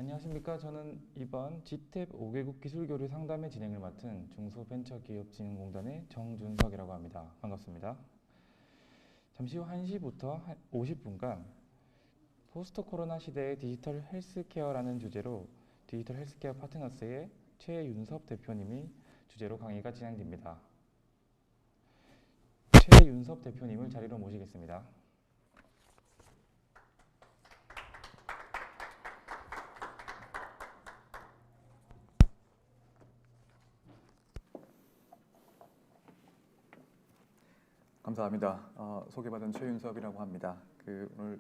안녕하십니까. 저는 이번 GTAP 5개국 기술교류 상담회 진행을 맡은 중소벤처기업진흥공단의 정준석이라고 합니다. 반갑습니다. 잠시 후 1시부터 50분간 포스트 코로나 시대의 디지털 헬스케어라는 주제로 디지털 헬스케어 파트너스의 최윤섭 대표님이 주제로 강의가 진행됩니다. 최윤섭 대표님을 자리로 모시겠습니다. 감사합니다. 소개받은 최윤섭이라고 합니다. 오늘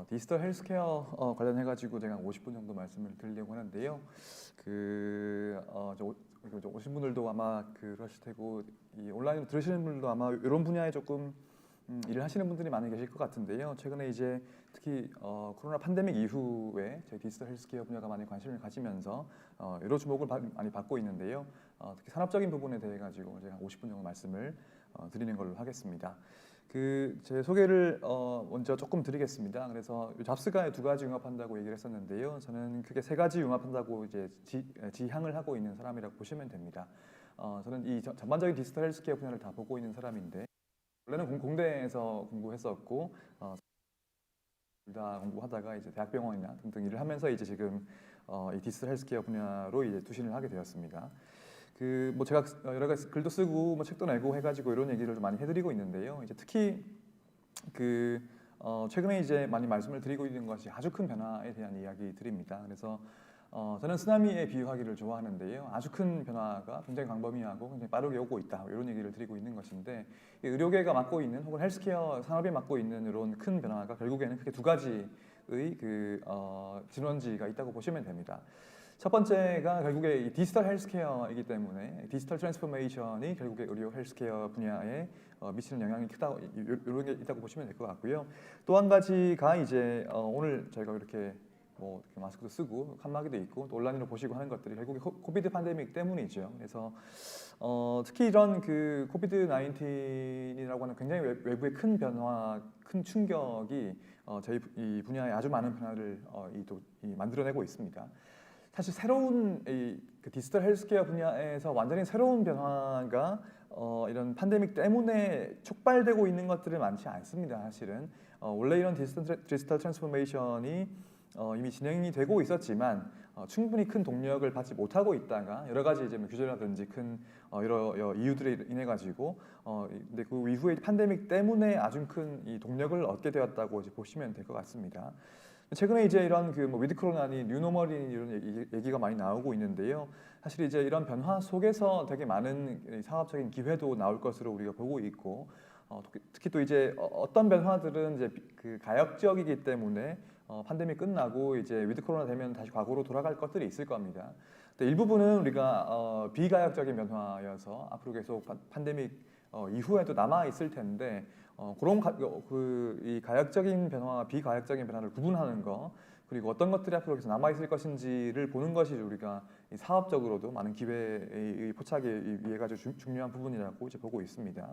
디지털 헬스케어 관련해가지고 제가 50분 정도 말씀을 드리려고 하는데요. 오신 분들도 아마 그러실 테고 이 온라인으로 들으시는 분들도 아마 이런 분야에 조금 일을 하시는 분들이 많이 계실 것 같은데요. 최근에 이제 특히 코로나 팬데믹 이후에 저희 디지털 헬스케어 분야가 많이 관심을 가지면서 여러 주목을 많이 받고 있는데요. 특히 산업적인 부분에 대해 가지고 제가 50분 정도 말씀을 드리는 걸로 하겠습니다. 제 소개를 먼저 조금 드리겠습니다. 그래서 잡스가 두 가지 융합한다고 얘기를 했었는데요. 저는 크게 세 가지 융합한다고 이제 지향을 하고 있는 사람이라고 보시면 됩니다. 저는 이 전반적인 디지털 헬스케어 분야를 다 보고 있는 사람인데 원래는 공대에서 공부했었고 둘 다 공부하다가 이제 대학병원이나 등등 일을 하면서 이제 지금 이 디지털 헬스케어 분야로 이제 투신을 하게 되었습니다. 제가 여러 가지 글도 쓰고 책도 내고 해가지고 이런 얘기를 좀 많이 해드리고 있는데요. 이제 특히 최근에 이제 많이 말씀을 드리고 있는 것이 아주 큰 변화에 대한 이야기 드립니다. 그래서 저는 쓰나미에 비유하기를 좋아하는데요. 아주 큰 변화가 굉장히 광범위하고 굉장히 빠르게 오고 있다. 이런 얘기를 드리고 있는 것인데 의료계가 맡고 있는 혹은 헬스케어 산업이 맡고 있는 이런 큰 변화가 결국에는 크게 두 가지의 진원지가 있다고 보시면 됩니다. 첫 번째가 결국에 이 디지털 헬스케어이기 때문에 디지털 트랜스포메이션이 결국에 의료 헬스케어 분야에 미치는 영향이 크다 이런 게 있다고 보시면 될 것 같고요. 또 한 가지가 이제 오늘 저희가 이렇게 마스크도 쓰고 칸막이도 있고 또 온라인으로 보시고 하는 것들이 결국에 코비드 팬데믹 때문이죠. 그래서 특히 이런 코비드 19이라고 하는 굉장히 외부의 큰 변화, 큰 충격이 저희 이 분야에 아주 많은 변화를 만들어내고 있습니다. 사실 새로운 디지털 헬스케어 분야에서 완전히 새로운 변화가 이런 팬데믹 때문에 촉발되고 있는 것들은 많지 않습니다. 사실은 원래 이런 디지털 트랜스포메이션이 이미 진행이 되고 있었지만 충분히 큰 동력을 받지 못하고 있다가 여러 가지 이제 규제라든지 큰 여러 이유들에 인해 가지고 근데 그 이후에 팬데믹 때문에 아주 큰 이 동력을 얻게 되었다고 이제 보시면 될 것 같습니다. 최근에 이제 이런 위드 코로나니 뉴노멀이 이런 얘기가 많이 나오고 있는데요. 사실 이제 이런 변화 속에서 되게 많은 사업적인 기회도 나올 것으로 우리가 보고 있고 특히 또 이제 어떤 변화들은 이제 가역적이기 때문에 팬데믹 끝나고 이제 위드 코로나 되면 다시 과거로 돌아갈 것들이 있을 겁니다. 근데 일부분은 우리가 비가역적인 변화여서 앞으로 계속 팬데믹 이후에도 남아 있을 텐데 그런 이 가역적인 변화와 비가역적인 변화를 구분하는 거 그리고 어떤 것들이 앞으로 계속 남아 있을 것인지를 보는 것이 우리가 사업적으로도 많은 기회의 포착에 위해 가지고 중요한 부분이라고 이제 보고 있습니다.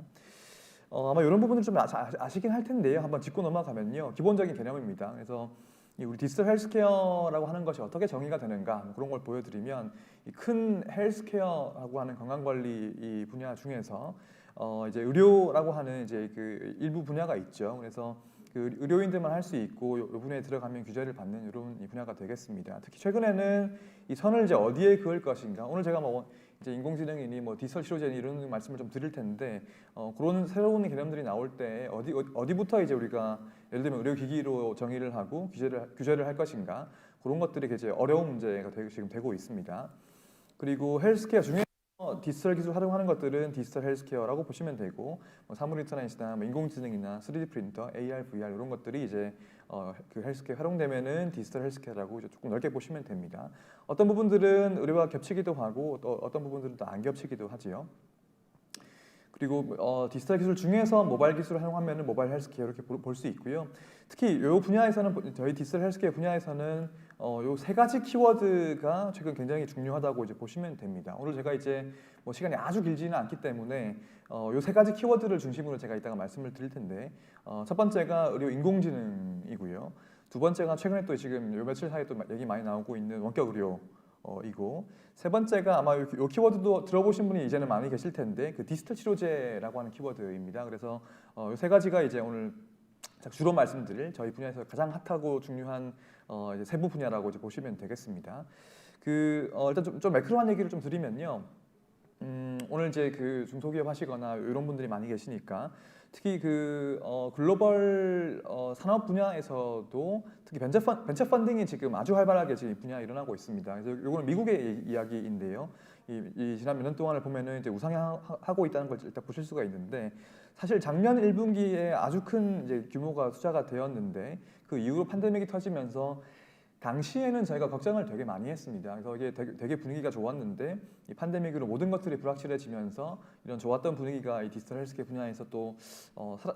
아마 이런 부분을 좀 아시긴 할 텐데요. 한번 짚고 넘어가면요. 기본적인 개념입니다. 그래서 우리 디지털 헬스케어라고 하는 것이 어떻게 정의가 되는가 그런 걸 보여드리면 이 큰 헬스케어라고 하는 건강관리 이 분야 중에서 이제 의료라고 하는 이제 일부 분야가 있죠. 그래서 의료인들만 할 수 있고 이 분야에 들어가면 규제를 받는 이런 이 분야가 되겠습니다. 특히 최근에는 이 선을 이제 어디에 그을 것인가. 오늘 제가 이제 인공지능이니 디지털 치료제니 이런 말씀을 좀 드릴 텐데 그런 새로운 개념들이 나올 때 어디부터 이제 우리가 예를 들면 의료기기로 정의를 하고 규제를 할 것인가 그런 것들이 이제 어려운 문제가 지금 되고 있습니다. 그리고 헬스케어 중에 디지털 기술 활용하는 것들은 디지털 헬스케어라고 보시면 되고 사물 인터넷이나 인공지능이나 3D 프린터, AR, VR 이런 것들이 이제 헬스케어 활용되면은 디지털 헬스케어라고 이제 조금 넓게 보시면 됩니다. 어떤 부분들은 의료와 겹치기도 하고 또 어떤 부분들은 또 안 겹치기도 하지요. 그리고 디지털 기술 중에서 모바일 기술을 활용하면 모바일 헬스케어 이렇게 볼 수 있고요. 특히 이 분야에서는 저희 디지털 헬스케어 분야에서는 요 세 가지 키워드가 최근 굉장히 중요하다고 이제 보시면 됩니다. 오늘 제가 이제 시간이 아주 길지는 않기 때문에 요 세 가지 키워드를 중심으로 제가 이따가 말씀을 드릴 텐데 첫 번째가 의료 인공지능이고요. 두 번째가 최근에 또 지금 요 며칠 사이에 또 얘기 많이 나오고 있는 원격 의료이고, 세 번째가 아마 요 키워드도 들어보신 분이 이제는 많이 계실 텐데 그 디지털 치료제라고 하는 키워드입니다. 그래서 요 세 가지가 이제 오늘 주로 말씀드릴 저희 분야에서 가장 핫하고 중요한 이제 세부 분야라고 이제 보시면 되겠습니다. 일단 좀 매크로한 얘기를 좀 드리면요. 오늘 이제 그 중소기업 하시거나 이런 분들이 많이 계시니까 특히 글로벌 산업 분야에서도 특히 벤처 펀딩이 지금 아주 활발하게 지금 이 분야에 일어나고 있습니다. 그래서 이거는 미국의 이야기인데요. 이 지난 몇 년 동안을 보면은 이제 우상향하고 있다는 걸 일단 보실 수가 있는데, 사실 작년 1분기에 아주 큰 이제 규모가 투자가 되었는데 그 이후로 팬데믹이 터지면서 당시에는 저희가 걱정을 되게 많이 했습니다. 그래서 이게 되게 분위기가 좋았는데 이 팬데믹으로 모든 것들이 불확실해지면서 이런 좋았던 분위기가 이 디지털 헬스케어 분야에서 또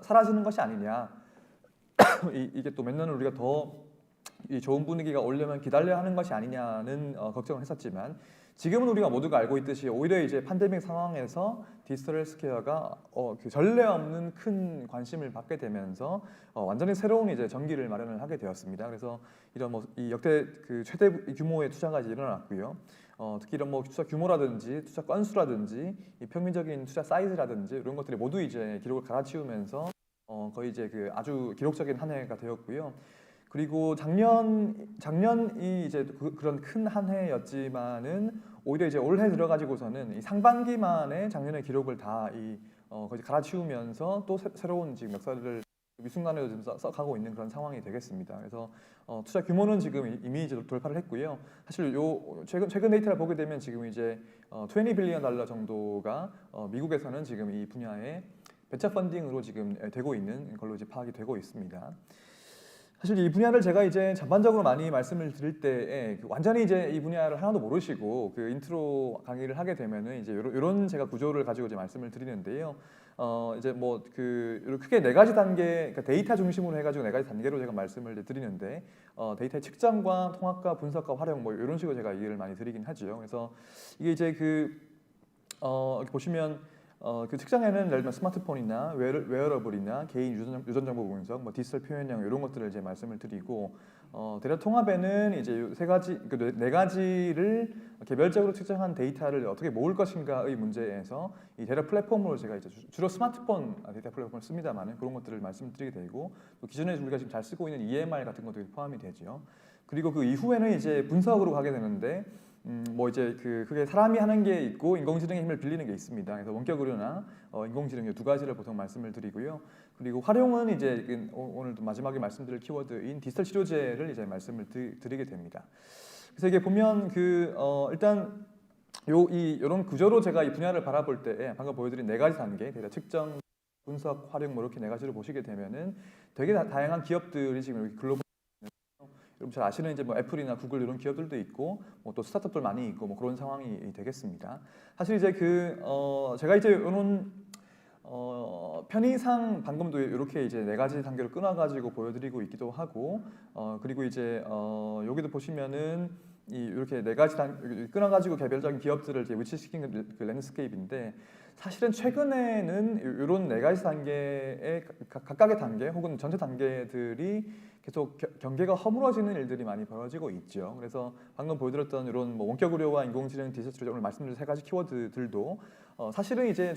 사라지는 것이 아니냐. 이게 또 몇 년을 우리가 더 이 좋은 분위기가 오려면 기다려야 하는 것이 아니냐는 걱정을 했었지만, 지금은 우리가 모두가 알고 있듯이 오히려 이제 팬데믹 상황에서 디지털 헬스케어가 그 전례 없는 큰 관심을 받게 되면서 완전히 새로운 이제 전기를 마련을 하게 되었습니다. 그래서 이런 이 역대 그 최대 규모의 투자가 이제 일어났고요. 특히 이런 투자 규모라든지 투자 건수라든지 이 평균적인 투자 사이즈라든지 이런 것들이 모두 이제 기록을 갈아치우면서 거의 이제 그 아주 기록적인 한 해가 되었고요. 그리고 작년이 이제 그런 큰 한 해였지만은 오히려 이제 올해 들어가지고서는 이 상반기만에 작년의 기록을 다 거의 갈아치우면서 또 새로운 지금 역사를 이 순간에도 지금 써가고 있는 그런 상황이 되겠습니다. 그래서 투자 규모는 지금 이미 이제 돌파를 했고요. 사실 최근 데이터를 보게 되면 지금 이제 $20 빌리언 정도가 미국에서는 지금 이 분야에 벤처 펀딩으로 지금 되고 있는 걸로 이제 파악이 되고 있습니다. 사실 이 분야를 제가 이제 전반적으로 많이 말씀을 드릴 때 완전히 이제 이 분야를 하나도 모르시고 그 인트로 강의를 하게 되면은 이제 이런 제가 구조를 가지고 이제 말씀을 드리는데요. 이제 크게 네 가지 단계, 그러니까 데이터 중심으로 해가지고 네 가지 단계로 제가 말씀을 드리는데, 데이터의 측정과 통합과 분석과 활용 이런 식으로 제가 이해를 많이 드리긴 하죠. 그래서 이게 이제 이렇게 보시면 그 측정에는 예를 들면 스마트폰이나 웨어러블이나 개인 유전 정보 분석, 디지털 표현형 이런 것들을 이제 말씀을 드리고, 데이터 통합에는 이제 네 가지를 개별적으로 측정한 데이터를 어떻게 모을 것인가의 문제에서 이 데이터 플랫폼으로 제가 이제 주로 스마트폰 데이터 플랫폼을 씁니다만 그런 것들을 말씀드리게 되고, 또 기존에 우리가 지금 잘 쓰고 있는 EMR 같은 것도 포함이 되죠. 그리고 그 이후에는 이제 분석으로 가게 되는데, 이제 그게 사람이 하는 게 있고 인공지능의 힘을 빌리는 게 있습니다. 그래서 원격 의료나 인공지능 두 가지를 보통 말씀을 드리고요. 그리고 활용은 이제 오늘 마지막에 말씀드릴 키워드인 디지털 치료제를 이제 말씀을 드리게 됩니다. 그래서 이게 보면 일단 이런 구조로 제가 이 분야를 바라볼 때 방금 보여드린 네 가지 단계, 데이터 측정, 분석, 활용 이렇게 네 가지를 보시게 되면은 되게 다양한 기업들이 지금 이렇게 글로벌, 여러분 잘 아시는 이제 애플이나 구글 이런 기업들도 있고 또 스타트업들 많이 있고 그런 상황이 되겠습니다. 사실 이제 제가 이제 이런 편의상 방금도 이렇게 이제 네 가지 단계로 끊어가지고 보여드리고 있기도 하고, 그리고 이제 여기도 보시면은 이렇게 네 가지 끊어가지고 개별적인 기업들을 이제 위치시킨 그 랜드스케이프인데, 사실은 최근에는 이런 네 가지 단계의 각각의 단계 혹은 전체 단계들이 계속 경계가 허물어지는 일들이 많이 벌어지고 있죠. 그래서 방금 보여드렸던 이런 원격 의료와 인공지능, 디지털 치료제, 오늘 말씀드린 세 가지 키워드들도 사실은 이제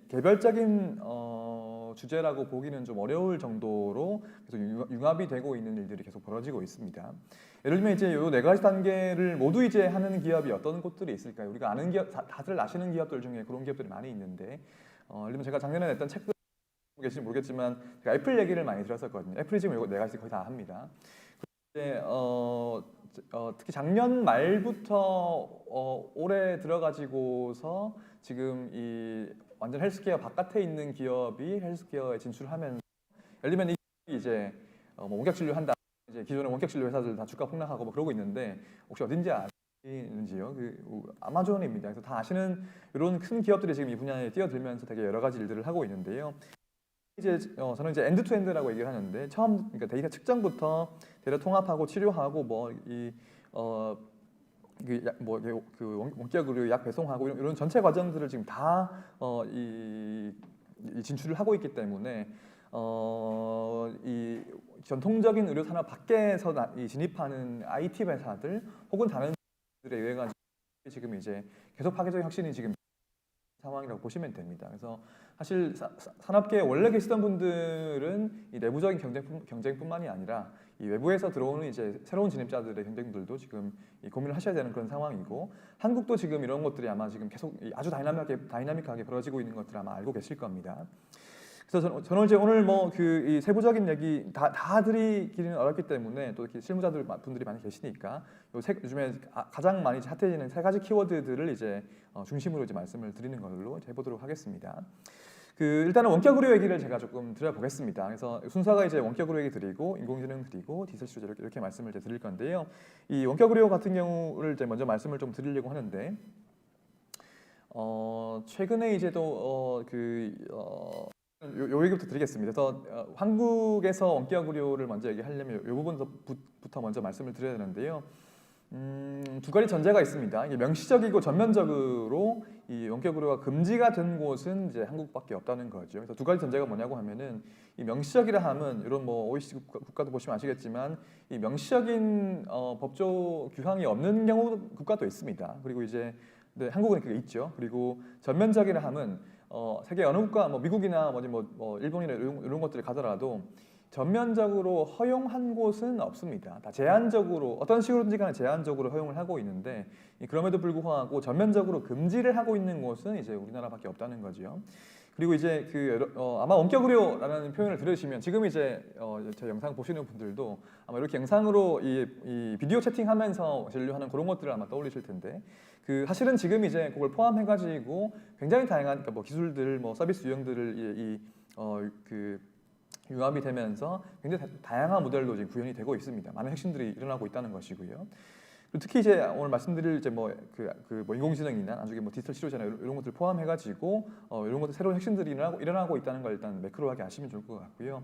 개별적인 주제라고 보기는 좀 어려울 정도로 계속 융합이 되고 있는 일들이 계속 벌어지고 있습니다. 예를 들면 이제 이 네 가지 단계를 모두 이제 하는 기업이 어떤 곳들이 있을까요? 우리가 아는 기업, 다들 아시는 기업들 중에 그런 기업들이 많이 있는데, 예를 들면 제가 작년에 냈던 책들 계실지 모르겠지만 제가 애플 얘기를 많이 들었었거든요. 애플이 지금 이거 네 가지 거의 다 합니다. 이제 특히 작년 말부터 올해 들어가지고서 지금 이 완전 헬스케어 바깥에 있는 기업이 헬스케어에 진출하면서, 예를 들면 이제 원격 진료한다, 이제 기존의 원격 진료 회사들 다 주가 폭락하고 그러고 있는데 혹시 어딘지 아시는지요? 아마존입니다. 그래서 다 아시는 이런 큰 기업들이 지금 이 분야에 뛰어들면서 되게 여러 가지 일들을 하고 있는데요. 이제 저는 이제 엔드 투 엔드라고 얘기를 하는데, 그러니까 데이터 측정부터 데이터 통합하고 치료하고 원격 의료 약 배송하고 이런 전체 과정들을 지금 다 진출을 하고 있기 때문에 이 전통적인 의료 산업 밖에서 진입하는 IT 회사들 혹은 다른 들에 의해 가지고 지금 이제 계속 파괴적인 혁신이 지금 상황이라고 보시면 됩니다. 그래서 사실 산업계에 원래 계시던 분들은 이 내부적인 경쟁뿐만이 아니라 이 외부에서 들어오는 이제 새로운 진입자들의 경쟁들도 지금 이 고민을 하셔야 되는 그런 상황이고, 한국도 지금 이런 것들이 아마 지금 계속 아주 다이나믹하게 벌어지고 있는 것들 아마 알고 계실 겁니다. 그래서 저는 이제 오늘 뭐 그 이 세부적인 얘기 다 드리기는 어렵기 때문에, 또 이렇게 실무자들 분들이 많이 계시니까 요즘에 가장 많이 핫해지는 세 가지 키워드들을 이제 중심으로 이제 말씀을 드리는 걸로 해보도록 하겠습니다. 일단은 원격 의료 얘기를 제가 조금 드려보겠습니다. 그래서 순서가 이제 원격 의료 얘기 드리고, 인공지능 드리고, 디지털 시조 이렇게 말씀을 이제 드릴 건데요. 이 원격 의료 같은 경우를 이제 먼저 말씀을 좀 드리려고 하는데, 최근에 이제 또 요 얘기부터 드리겠습니다. 그래서 한국에서 원격 의료를 먼저 얘기하려면 이 부분부터 먼저 말씀을 드려야 되는데요. 두 가지 전제가 있습니다. 이게 명시적이고 전면적으로 이 원격 의료가 금지가 된 곳은 이제 한국밖에 없다는 거죠. 그래서 두 가지 전제가 뭐냐고 하면은, 이 명시적이라 하면 이런 뭐 OECD 국가도 보시면 아시겠지만 이 명시적인 법조 규항이 없는 경우 국가도 있습니다. 그리고 이제 한국은 그게 있죠. 그리고 전면적이라 하면 세계 어느 국가, 뭐 미국이나 뭐 일본이나 이런 것들을 가더라도 전면적으로 허용한 곳은 없습니다. 다 제한적으로, 어떤 식으로든지 간에 제한적으로 허용을 하고 있는데, 그럼에도 불구하고 전면적으로 금지를 하고 있는 곳은 이제 우리나라밖에 없다는 거죠. 그리고 이제 아마 원격 의료라는 표현을 들으시면 지금 이제 제 영상 보시는 분들도 아마 이렇게 영상으로 이 비디오 채팅하면서 진료하는 그런 것들을 아마 떠올리실 텐데, 사실은 지금 이제 그걸 포함해가지고 굉장히 다양한 뭐 기술들, 뭐 서비스 유형들을 융합이 되면서 굉장히 다양한 모델로 지금 구현이 되고 있습니다. 많은 혁신들이 일어나고 있다는 것이고요. 특히 이제 오늘 말씀드릴 이제 뭐 인공지능이나 나중에 뭐 디지털 치료제나 이런 것들 포함해가지고 이런 것들 새로운 혁신들이 일어나고 있다는 걸 일단 매크로하게 아시면 좋을 것 같고요.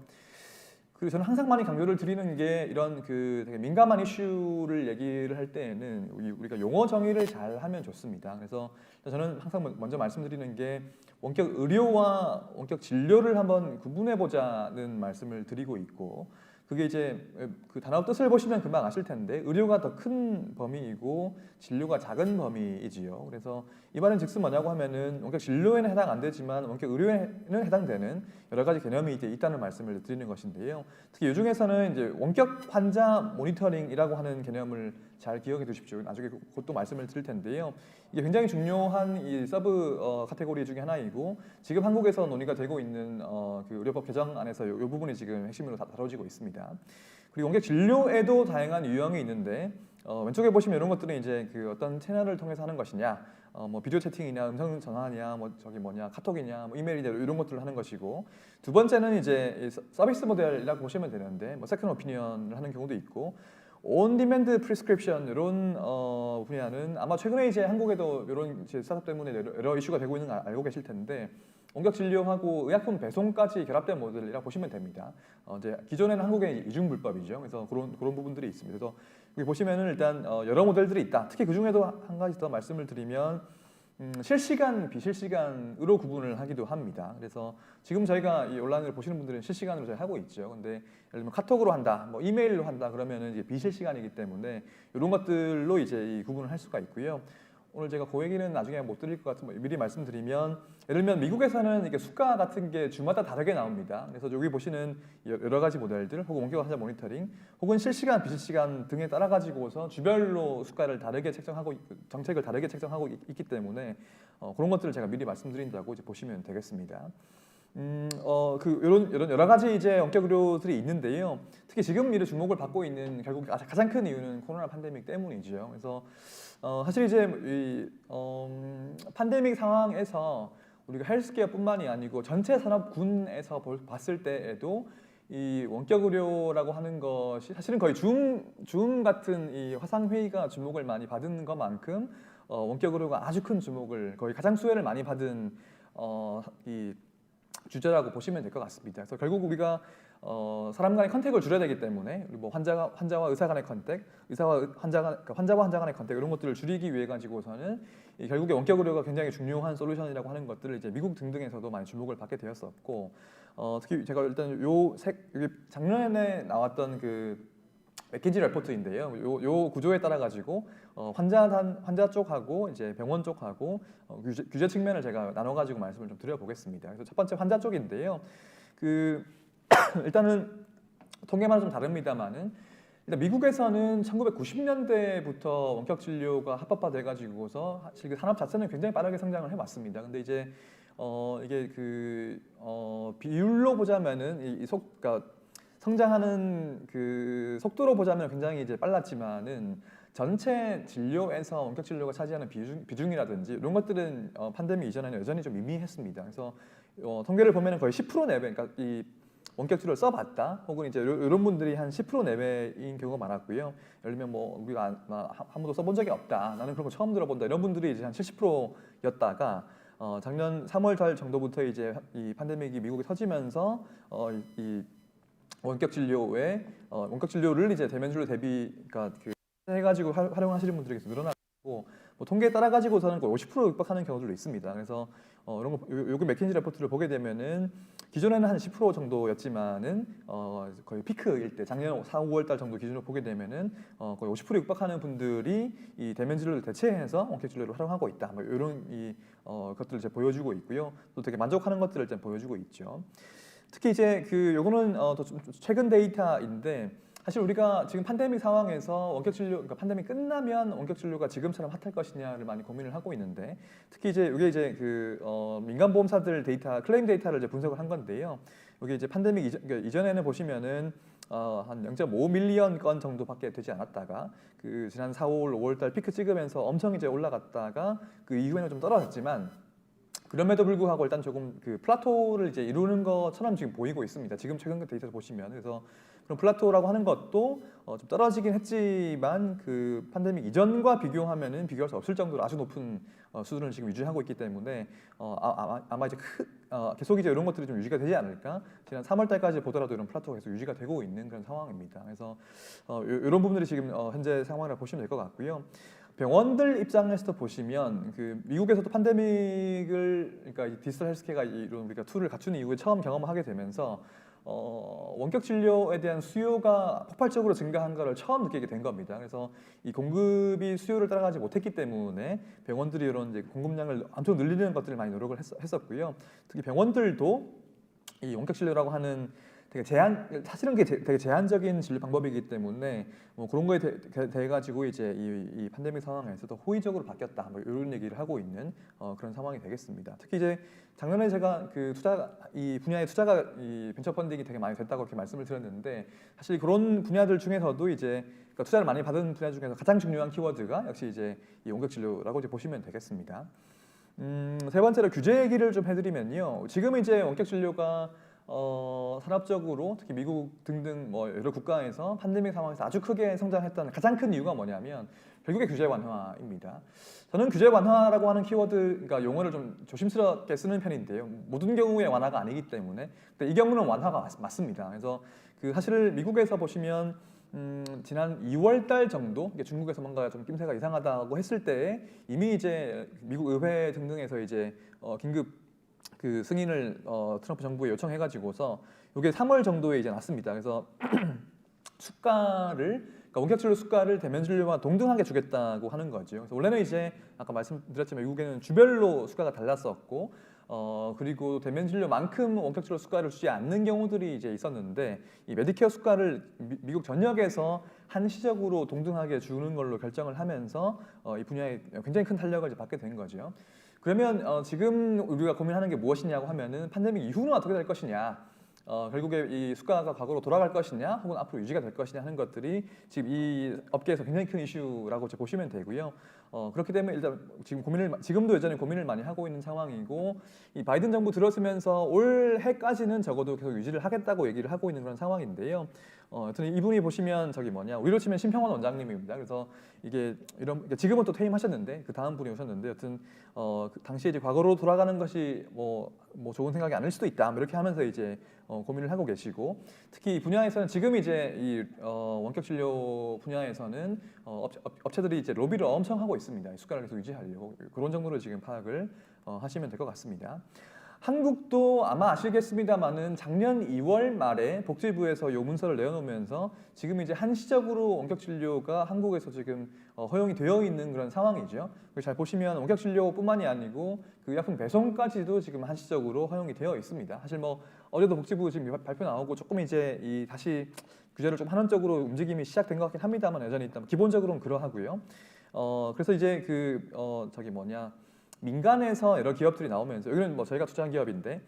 그리고 저는 항상 많이 강조를 드리는 게, 이런 되게 민감한 이슈를 얘기를 할 때에는 우리가 용어 정의를 잘 하면 좋습니다. 그래서 저는 항상 먼저 말씀드리는 게, 원격 의료와 원격 진료를 한번 구분해 보자는 말씀을 드리고 있고, 그게 이제 그 단어 뜻을 보시면 금방 아실 텐데, 의료가 더 큰 범위이고 진료가 작은 범위이지요. 그래서 이 말은 즉슨 뭐냐고 하면은, 원격 진료에는 해당 안 되지만 원격 의료에는 해당되는 여러 가지 개념이 이제 있다는 말씀을 드리는 것인데요. 특히 이 중에서는 이제 원격 환자 모니터링이라고 하는 개념을 잘 기억해 두십시오. 나중에 그것도 말씀을 드릴 텐데요. 이게 굉장히 중요한 이 서브 카테고리 중에 하나이고, 지금 한국에서 논의가 되고 있는 그 의료법 개정안에서 이 부분이 지금 핵심으로 다뤄지고 있습니다. 그리고 원격 진료에도 다양한 유형이 있는데, 왼쪽에 보시면 이런 것들은 이제 어떤 채널을 통해서 하는 것이냐, 뭐 비디오 채팅이냐, 음성 전화냐, 뭐 카톡이냐, 뭐 이메일이냐, 이런 것들을 하는 것이고, 두 번째는 이제 서비스 모델이라고 보시면 되는데, 뭐 세컨 오피니언을 하는 경우도 있고, 온 디맨드 프리스크립션 이런 분야는 아마 최근에 이제 한국에도 이런 스타트업 때문에 여러 이슈가 되고 있는 거 알고 계실 텐데, 원격 진료하고 의약품 배송까지 결합된 모델이라 보시면 됩니다. 이제 기존에는 한국의 이중 불법이죠. 그래서 그런 부분들이 있습니다. 그래서 여기 보시면은 일단 여러 모델들이 있다. 특히 그 중에도 한 가지 더 말씀을 드리면, 실시간, 비실시간으로 구분을 하기도 합니다. 그래서 지금 저희가 이 온라인을 보시는 분들은 실시간으로 저희 하고 있죠. 근데 예를 들면 카톡으로 한다, 뭐 이메일로 한다 그러면은 이제 비실시간이기 때문에 이런 것들로 이제 이 구분을 할 수가 있고요. 오늘 제가 그 얘기는 나중에 못 드릴 것 같으면 미리 말씀드리면, 예를 들면 미국에서는 이게 수가 같은 게 주마다 다르게 나옵니다. 그래서 여기 보시는 여러 가지 모델들, 혹은 원격 환자 모니터링, 혹은 실시간, 비실시간 등에 따라 가지고서 주별로 수가를 다르게 책정하고, 정책을 다르게 책정하고 있기 때문에 그런 것들을 제가 미리 말씀드린다고 이제 보시면 되겠습니다. 이런 여러 가지 이제 원격 의료들이 있는데요. 특히 지금 이런 주목을 받고 있는 결국 가장 큰 이유는 코로나 팬데믹 때문이죠. 그래서 사실 이제 이 팬데믹 상황에서 우리가 헬스케어뿐만이 아니고 전체 산업군에서 봤을 때에도 이 원격 의료라고 하는 것이 사실은 거의 줌 같은 이 화상 회의가 주목을 많이 받은 것만큼 원격 의료가 아주 큰 주목을, 거의 가장 수혜를 많이 받은 이 주제라고 보시면 될 것 같습니다. 그래서 결국 우리가 사람 간의 컨택을 줄여야 되기 때문에 뭐 환자와 의사 간의 컨택, 환자와 환자 간의 컨택 이런 것들을 줄이기 위해 가지고서는 결국에 원격 의료가 굉장히 중요한 솔루션이라고 하는 것들을 이제 미국 등등에서도 많이 주목을 받게 되었었고 특히 제가 일단 여기 작년에 나왔던 그 맥킨지 레포트인데요. 요 구조에 따라 가지고 환자 쪽하고 이제 병원 쪽하고 규제 측면을 제가 나눠 가지고 말씀을 좀 드려보겠습니다. 그래서 첫 번째 환자 쪽인데요. 그 일단은 통계만 좀 다릅니다만은 일단 미국에서는 1990년대부터 원격 진료가 합법화돼 가지고서 사실 그 산업 자체는 굉장히 빠르게 성장을 해왔습니다. 근데 이제 이게 비율로 보자면은 그러니까 성장하는 그 속도로 보자면 굉장히 이제 빨랐지만은 전체 진료에서 원격 진료가 차지하는 비중이라든지 이런 것들은 팬데믹 이전에는 여전히 좀 미미했습니다. 그래서 통계를 보면은 거의 10% 내외, 그러니까 이 원격 치료를 써봤다, 혹은 이제 이런 분들이 한 10% 내외인 경우가 많았고요. 예를 들면 뭐 우리가 한 번도 써본 적이 없다, 나는 그런 거 처음 들어본다, 이런 분들이 이제 한 70%였다가 작년 3월 달 정도부터 이제 이 팬데믹이 미국에 터지면서 이 원격 진료를 이제 대면 진료 그러니까 해가지고 활용하시는 분들이 계속 늘어나고, 뭐 통계에 따라 가지고서는 거의 50% 육박하는 경우들도 있습니다. 그래서 이런 거 요즘 맥킨지 레포트를 보게 되면은 기존에는 한 10% 정도였지만은 거의 피크일 때 작년 4, 5월 달 정도 기준으로 보게 되면은 거의 50% 육박하는 분들이 이 대면 진료를 대체해서 원격 진료를 활용하고 있다. 뭐 이런 것들을 이제 보여주고 있고요. 또 되게 만족하는 것들을 이제 보여주고 있죠. 특히 이제 요거는 더 좀 최근 데이터인데, 사실 우리가 지금 팬데믹 상황에서 원격 진료, 그러니까 팬데믹 끝나면 원격 진료가 지금처럼 핫할 것이냐를 많이 고민을 하고 있는데, 특히 이제 이게 이제 민간 보험사들 데이터, 클레임 데이터를 이제 분석을 한 건데요. 여기 이제 팬데믹 이전에는 보시면은 한 0.5 밀리언 건 정도밖에 되지 않았다가 지난 4월, 5월 달 피크 찍으면서 엄청 이제 올라갔다가 그 이후에는 좀 떨어졌지만, 그럼에도 불구하고 일단 조금 플라토를 이제 이루는 것처럼 지금 보이고 있습니다. 지금 최근 데이터를 보시면. 그래서 그런 플라토라고 하는 것도 좀 떨어지긴 했지만 그 팬데믹 이전과 비교하면은 비교할 수 없을 정도로 아주 높은 수준을 지금 유지하고 있기 때문에 아마 이제 계속 이제 이런 것들이 좀 유지가 되지 않을까. 지난 3월 달까지 보더라도 이런 플라토가 계속 유지가 되고 있는 그런 상황입니다. 그래서 이런 부분들이 지금 현재 상황을 보시면 될 것 같고요. 병원들 입장에서도 보시면 미국에서도 팬데믹을, 그러니까 이 디지털 헬스케어가 이런 우리가 툴을 갖춘 이후에 처음 경험하게 되면서 원격 진료에 대한 수요가 폭발적으로 증가한 것을 처음 느끼게 된 겁니다. 그래서 이 공급이 수요를 따라가지 못했기 때문에 병원들이 이런 이제 공급량을 엄청 늘리는 것들을 많이 노력을 했었고요. 특히 병원들도 이 원격 진료라고 하는 사실은 그게 되게 제한적인 진료 방법이기 때문에 뭐 그런 거에 대해 가지고 이제 이 팬데믹 상황에서 더 호의적으로 바뀌었다, 뭐 이런 얘기를 하고 있는 그런 상황이 되겠습니다. 특히 이제 작년에 제가 이 분야의 투자가 이 벤처 펀딩이 되게 많이 됐다고 이렇게 말씀을 드렸는데, 사실 그런 분야들 중에서도 이제 그러니까 투자를 많이 받은 분야 중에서 가장 중요한 키워드가 역시 이제 이 원격 진료라고 이제 보시면 되겠습니다. 세 번째로 규제 얘기를 좀 해드리면요. 지금 이제 원격 진료가 산업적으로 특히 미국 등등 뭐 여러 국가에서 팬데믹 상황에서 아주 크게 성장했던 가장 큰 이유가 뭐냐면 결국에 규제 완화입니다. 저는 규제 완화라고 하는 키워드, 그러니까 용어를 좀 조심스럽게 쓰는 편인데요. 모든 경우에 완화가 아니기 때문에, 근데 이 경우는 완화가 맞습니다. 그래서 사실 미국에서 보시면 지난 2월 달 정도 중국에서 뭔가 좀 낌새가 이상하다고 했을 때 이미 이제 미국 의회 등등에서 이제 긴급 승인을 트럼프 정부에 요청해가지고서 이게 3월 정도에 이제 났습니다. 그래서 그러니까 원격 진료 수가를 대면 진료와 동등하게 주겠다고 하는 거죠. 그래서 원래는 이제 아까 말씀드렸지만 미국에는 주별로 수가가 달랐었고, 그리고 대면 진료만큼 원격 진료 수가를 주지 않는 경우들이 이제 있었는데, 이 메디케어 수가를 미국 전역에서 한시적으로 동등하게 주는 걸로 결정을 하면서 이 분야에 굉장히 큰 탄력을 이제 받게 된 거죠. 그러면 지금 우리가 고민하는 게 무엇이냐고 하면은 팬데믹 이후는 어떻게 될 것이냐, 결국에 이 수가가 과거로 돌아갈 것이냐, 혹은 앞으로 유지가 될 것이냐 하는 것들이 지금 이 업계에서 굉장히 큰 이슈라고 보시면 되고요. 그렇기 때문에 일단 지금도 여전히 고민을 많이 하고 있는 상황이고 이 바이든 정부 들어서면서 올해까지는 적어도 계속 유지를 하겠다고 얘기를 하고 있는 그런 상황인데요. 여튼 이분이 보시면 우리로 치면 심평원 원장님입니다. 그래서 이게 지금은 또 퇴임하셨는데 그 다음 분이 오셨는데 여튼 그 당시에 이제 과거로 돌아가는 것이 뭐 좋은 생각이 아닐 수도 있다. 뭐 이렇게 하면서 이제 고민을 하고 계시고 특히 이 분야에서는 지금 이제 이 원격 진료 분야에서는 업체들이 이제 로비를 엄청 하고 있습니다. 수가를 계속 유지하려고 그런 정도로 지금 파악을 하시면 될 것 같습니다. 한국도 아마 아시겠습니다만은 작년 2월 말에 복지부에서 요 문서를 내어놓으면서 지금 이제 한시적으로 원격 진료가 한국에서 지금 허용이 되어 있는 그런 상황이죠. 잘 보시면 원격 진료뿐만이 아니고 그 의약품 배송까지도 지금 한시적으로 허용이 되어 있습니다. 사실 뭐 어제도 복지부 지금 발표 나오고 조금 이제 다시 규제를 좀 한원적으로 움직임이 시작된 것 같긴 합니다만 여전히 일단 기본적으로는 그러하고요. 그래서 이제 민간에서 여러 기업들이 나오면서 여기는 뭐 저희가 투자한 기업인데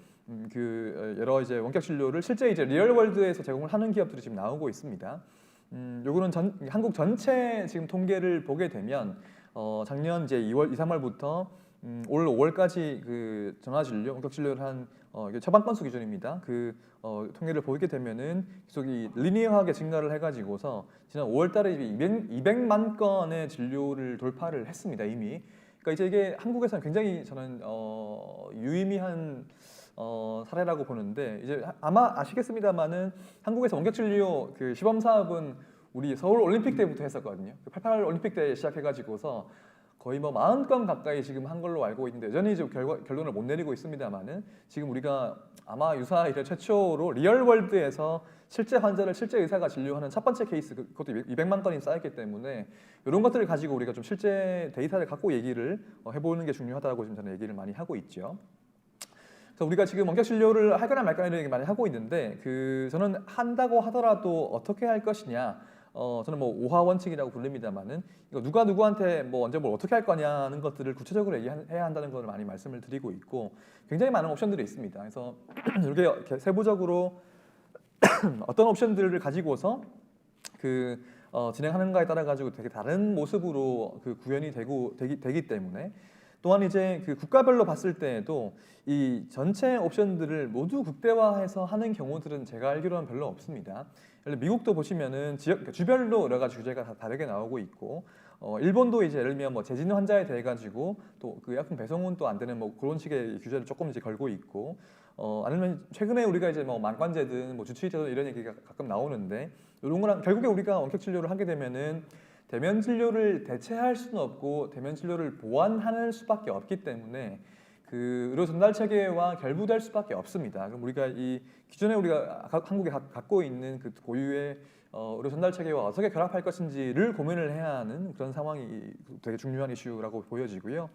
여러 이제 원격 진료를 실제 이제 리얼월드에서 제공을 하는 기업들이 지금 나오고 있습니다. 요거는 한국 전체 지금 통계를 보게 되면 작년 이제 2월, 2, 3월부터 올 5월까지 그 전화 진료, 원격 진료를 한 이게 처방 건수 기준입니다. 통계를 보게 되면은 계속 이 리니어하게 증가를 해가지고서 지난 5월달에 200만 건의 진료를 돌파를 했습니다 이미. 그러니까 이제 이게 한국에서는 굉장히 저는 유의미한 사례라고 보는데 이제 아마 아시겠습니다만은 한국에서 원격 진료 그 시범 사업은 우리 서울 올림픽 때부터 했었거든요. 88 올림픽 때 시작해가지고서 거의 뭐 40건 가까이 지금 한 걸로 알고 있는데 여전히 좀 결론을 못 내리고 있습니다만은 지금 우리가 아마 유사 이래 최초로 리얼월드에서 실제 환자를 실제 의사가 진료하는 첫 번째 케이스 그것도 200만 건이 쌓였기 때문에 이런 것들을 가지고 우리가 좀 실제 데이터를 갖고 얘기를 해보는 게 중요하다고 지금 저는 얘기를 많이 하고 있죠. 그래서 우리가 지금 원격 진료를 할거나 말거나 이런 얘기 많이 하고 있는데 저는 한다고 하더라도 어떻게 할 것이냐. 저는 뭐 오하 원칙이라고 부릅니다만은 이거 누가 누구한테 뭐 언제 뭘 어떻게 할 거냐는 것들을 구체적으로 얘기해야 한다는 걸 많이 말씀을 드리고 있고 굉장히 많은 옵션들이 있습니다. 그래서 이렇게 세부적으로 어떤 옵션들을 가지고서 진행하는가에 따라 가지고 되게 다른 모습으로 구현이 되기 때문에 또한 이제 국가별로 봤을 때에도 이 전체 옵션들을 모두 극대화해서 하는 경우들은 제가 알기로는 별로 없습니다. 예를 미국도 보시면은 주별로 여러 가지 규제가 다 다르게 나오고 있고 일본도 이제 예를 들면 뭐 재진 환자에 대해 가지고 또 그 약품 배송은 또 안 되는 뭐 그런 식의 규제를 조금 이제 걸고 있고 아니면 최근에 우리가 이제 뭐 만관제든 뭐 주치의제든 이런 얘기가 가끔 나오는데 이런 거랑 결국에 우리가 원격 진료를 하게 되면은 대면 진료를 대체할 수는 없고 대면 진료를 보완하는 수밖에 없기 때문에 의료 전달 체계와 결부될 수밖에 없습니다. 그럼 우리가 이 기존에 우리가 한국에 갖고 있는 고유의 의료 전달 체계와 어떻게 결합할 것인지를 고민을 해야 하는 그런 상황이 되게 중요한 이슈라고 보여지고요.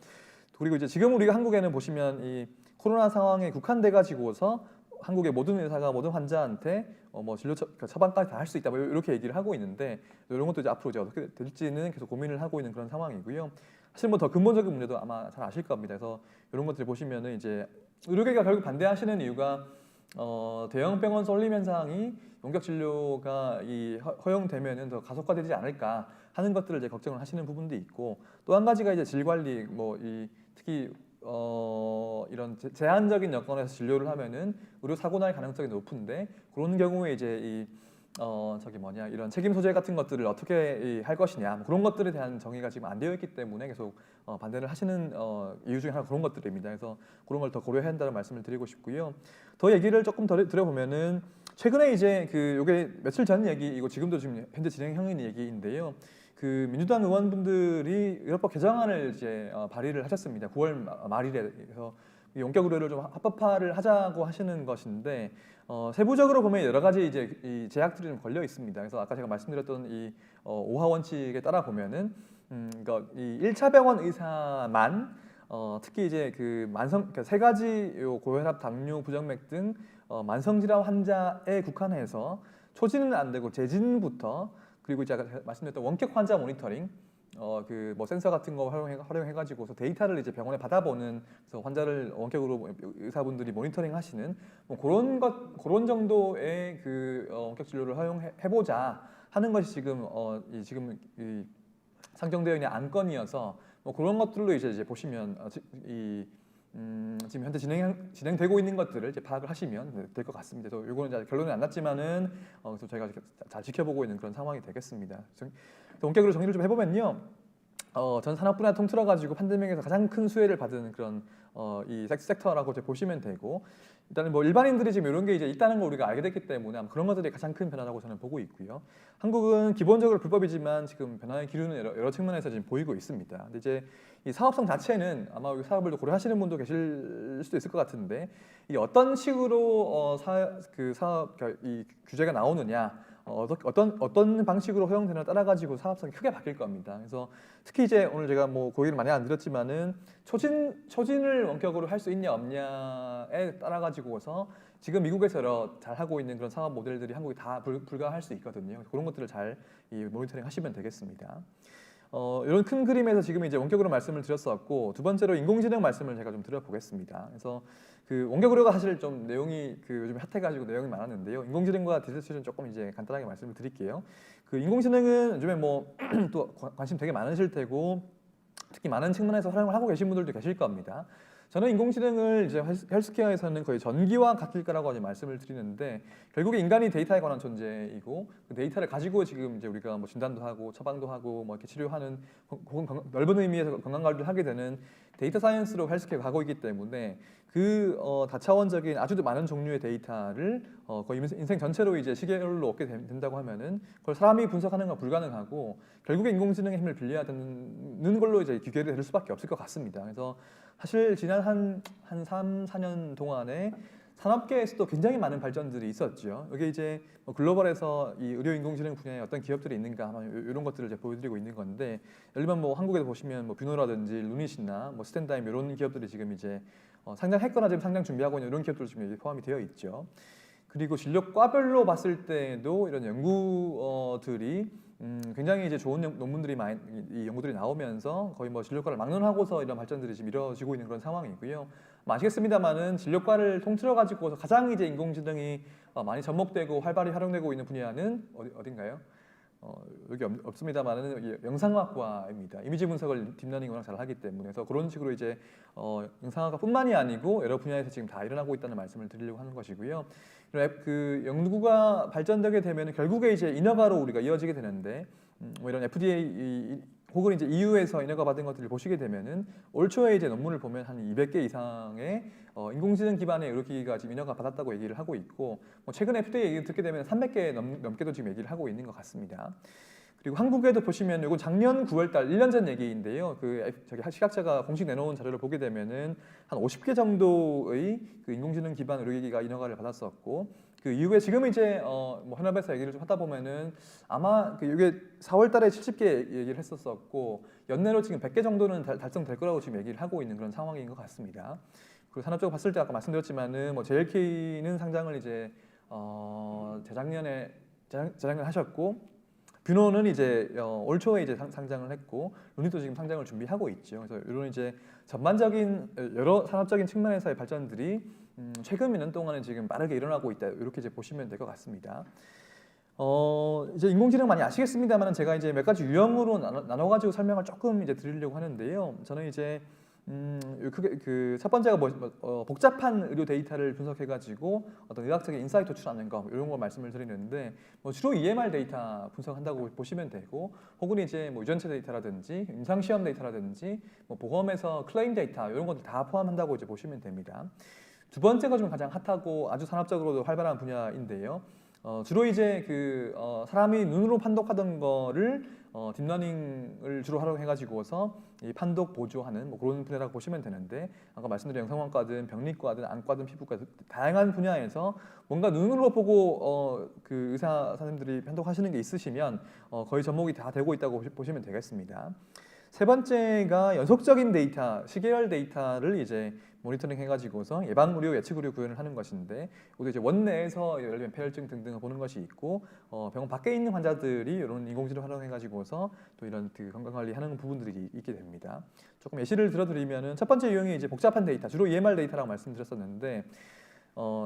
그리고 이제 지금 우리가 한국에는 보시면 이 코로나 상황에 국한돼 가지고서 한국의 모든 의사가 모든 환자한테 뭐 진료 처방까지 다 할 수 있다 뭐 이렇게 얘기를 하고 있는데 이런 것도 이제 앞으로 이제 어떻게 될지는 계속 고민을 하고 있는 그런 상황이고요. 사실 뭐 더 근본적인 문제도 아마 잘 아실 겁니다. 그래서 이런 것들 보시면은 이제 의료계가 결국 반대하시는 이유가 대형 병원 쏠림 현상이 원격 진료가 허용되면은 더 가속화되지 않을까 하는 것들을 이제 걱정을 하시는 부분도 있고 또 한 가지가 이제 질 관리 특히 이런 제한적인 여건에서 진료를 하면은 의료 사고 날 가능성이 높은데 그런 경우에 이제 이런 책임 소재 같은 것들을 어떻게 할 것이냐 뭐 그런 것들에 대한 정의가 지금 안 되어 있기 때문에 계속 반대를 하시는 이유 중에 하나 그런 것들입니다. 그래서 그런 걸 더 고려해야 한다는 말씀을 드리고 싶고요. 더 얘기를 조금 더 드려보면은 최근에 이제 요게 며칠 전 얘기이고 지금도 지금 현재 진행형인 얘기인데요. 민주당 의원분들이 의료법 개정안을 이제 발의를 하셨습니다. 9월 말일에. 그래서 원격 의료를 좀 합법화를 하자고 하시는 것인데 세부적으로 보면 여러 가지 이제 이 제약들이 좀 걸려 있습니다. 그래서 아까 제가 말씀드렸던 이 오하 원칙에 따라 보면은 그러니까 이 1차 병원 의사만 특히 이제 그러니까 세 가지 고혈압, 당뇨, 부정맥 등 만성 질환 환자에 국한해서 초진은 안 되고 재진부터 그리고 이제 아까 말씀드렸던 원격 환자 모니터링 뭐 센서 같은 거 활용해 가지고서 데이터를 이제 병원에 받아보는 그래서 환자를 원격으로 의사분들이 모니터링 하시는 뭐 그런 정도의 원격 진료를 허용해 보자 하는 것이 지금 지금 상정되어 있는 안건이어서 뭐 그런 것들로 이제 보시면 지금 현재 진행되고 있는 것들을 이제 파악을 하시면 될 것 같습니다. 그래서 이거는 결론이 안 났지만은 그래서 저희가 잘 지켜보고 있는 그런 상황이 되겠습니다. 원격으로 정리를 좀 해보면요. 전 산업 분야 통틀어 가지고 팬데믹에서 가장 큰 수혜를 받은 그런 이 섹터라고 이제 보시면 되고, 일단은 뭐 일반인들이 지금 이런 게 이제 있다는 걸 우리가 알게 됐기 때문에 아마 그런 것들이 가장 큰 변화라고 저는 보고 있고요. 한국은 기본적으로 불법이지만 지금 변화의 기류는 여러 측면에서 지금 보이고 있습니다. 근데 이제 이 사업성 자체는 아마 이 사업을 고려하시는 분도 계실 수도 있을 것 같은데, 이 어떤 식으로 사업 이 규제가 나오느냐, 어떤 방식으로 허용되느냐에 따라 가지고 사업성이 크게 바뀔 겁니다. 그래서 특히 이제 오늘 제가 뭐 고의를 많이 안 드렸지만은 초진을 원격으로 할 수 있냐 없냐에 따라 가지고서 지금 미국에서 잘 하고 있는 그런 사업 모델들이 한국에 다 불가할 수 있거든요. 그런 것들을 잘 모니터링 하시면 되겠습니다. 이런 큰 그림에서 지금 이제 원격으로 말씀을 드렸었고, 두 번째로 인공지능 말씀을 제가 좀 드려보겠습니다. 그래서 그 원격 의료가 사실 좀 내용이 요즘 핫해가지고 내용이 많았는데요. 인공지능과 디지털은 조금 이제 간단하게 말씀을 드릴게요. 그 인공지능은 요즘에 뭐 또 관심 되게 많으실 테고, 특히 많은 측면에서 활용을 하고 계신 분들도 계실 겁니다. 저는 인공지능을 이제 헬스케어에서는 거의 전기와 같을 거라고 말씀을 드리는데, 결국에 인간이 데이터에 관한 존재이고, 그 데이터를 가지고 지금 이제 우리가 뭐 진단도 하고 처방도 하고 뭐 이렇게 치료하는, 혹은 넓은 의미에서 건강 관리를 하게 되는 데이터 사이언스로 헬스케어가 가고 있기 때문에, 그 다차원적인 아주 많은 종류의 데이터를 거의 인생 전체로 이제 시계열로 얻게 된다고 하면은 그걸 사람이 분석하는 건 불가능하고, 결국에 인공지능의 힘을 빌려야 되는 걸로 이제 규결이 될 수밖에 없을 것 같습니다. 그래서 사실 지난 한 3, 4년 동안에 산업계에서도 굉장히 많은 발전들이 있었죠. 여기 이제 글로벌에서 이 의료 인공지능 분야에 어떤 기업들이 있는가 이런 것들을 이제 보여드리고 있는 건데, 예를 들면 뭐 한국에서 보시면 뭐 뷰노라든지 루닛이나 뭐 스탠다임 이런 기업들이 지금 이제 상장했거나 지금 상장 준비하고 있는 이런 기업들 지금 포함이 되어 있죠. 그리고 진료과별로 봤을 때도 이런 연구들이 굉장히 이제 좋은 논문들이 이 연구들이 나오면서 거의 뭐 진료과를 막론하고서 이런 발전들이 지금 이루어지고 있는 그런 상황이고요. 아시겠습니다만은 진료과를 통틀어 가지고 가장 이제 인공지능이 많이 접목되고 활발히 활용되고 있는 분야는 어딘가요? 여기 없습니다만은 영상학과입니다. 이미지 분석을 딥러닝이 워낙 잘 하기 때문에, 그래서 그런 식으로 이제 영상학과뿐만이 아니고 여러 분야에서 지금 다 일어나고 있다는 말씀을 드리려고 하는 것이고요. 그 연구가 발전되게 되면 결국에 이제 인허가로 우리가 이어지게 되는데, 뭐 이런 FDA 혹은 이제 EU에서 인허가 받은 것들을 보시게 되면은 올 초에 이제 논문을 보면 한 200개 이상의 인공지능 기반의 의료기기가 지금 인허가 받았다고 얘기를 하고 있고, 뭐 최근 FDA 얘기를 듣게 되면 300개 넘게도 지금 얘기를 하고 있는 것 같습니다. 그리고 한국에도 보시면 이건 작년 9월달 1년 전 얘기인데요. 저기 시각자가 공식 내놓은 자료를 보게 되면은 한 50개 정도의 그 인공지능 기반 의료기기가 인허가를 받았었고, 그 이후에 지금 이제 뭐 현업에서 얘기를 좀 하다 보면은 아마 이게 4월달에 70개 얘기를 했었었고, 연내로 지금 100개 정도는 달성될 거라고 지금 얘기를 하고 있는 그런 상황인 것 같습니다. 그리고 산업적으로 봤을 때 아까 말씀드렸지만은 뭐 JLK는 상장을 이제 재작년에 하셨고, 뷰노는 이제 올 초에 이제 상장을 했고, 루닛도 지금 상장을 준비하고 있죠. 그래서 이런 이제 전반적인 여러 산업적인 측면에서의 발전들이 최근 몇 년 동안은 지금 빠르게 일어나고 있다, 이렇게 이제 보시면 될 것 같습니다. 이제 인공지능 많이 아시겠습니다만 제가 이제 몇 가지 유형으로 나눠가지고 설명을 조금 이제 드리려고 하는데요. 저는 이제 크게 그 첫 번째가 복잡한 의료 데이터를 분석해가지고 어떤 의학적인 인사이트 도출하는 거, 이런 걸 말씀을 드리는데, 뭐 주로 EMR 데이터 분석한다고 보시면 되고, 혹은 이제 뭐 유전체 데이터라든지 임상 시험 데이터라든지 뭐 보험에서 클레임 데이터 이런 것들 다 포함한다고 이제 보시면 됩니다. 두 번째가 좀 가장 핫하고 아주 산업적으로도 활발한 분야인데요. 주로 이제 사람이 눈으로 판독하던 거를 딥러닝을 주로 활용해가지고서 이 판독 보조하는 뭐 그런 분야라고 보시면 되는데, 아까 말씀드린 영상학과든 병리과든 안과든 피부과 다양한 분야에서 뭔가 눈으로 보고 그 의사 선생님들이 판독하시는 게 있으시면 거의 접목이 다 되고 있다고 보시면 되겠습니다. 세 번째가 연속적인 데이터, 시계열 데이터를 이제 모니터링 해가지고서 예방 의료, 예측 의료 구현을 하는 것인데, 우리 이제 원내에서 예를 들면 폐혈증 등등을 보는 것이 있고, 병원 밖에 있는 환자들이 이런 인공지능을 활용해가지고서 또 이런 그 건강 관리하는 부분들이 있게 됩니다. 조금 예시를 들어드리면은 첫 번째 유형이 이제 복잡한 데이터, 주로 EMR 데이터라고 말씀드렸었는데,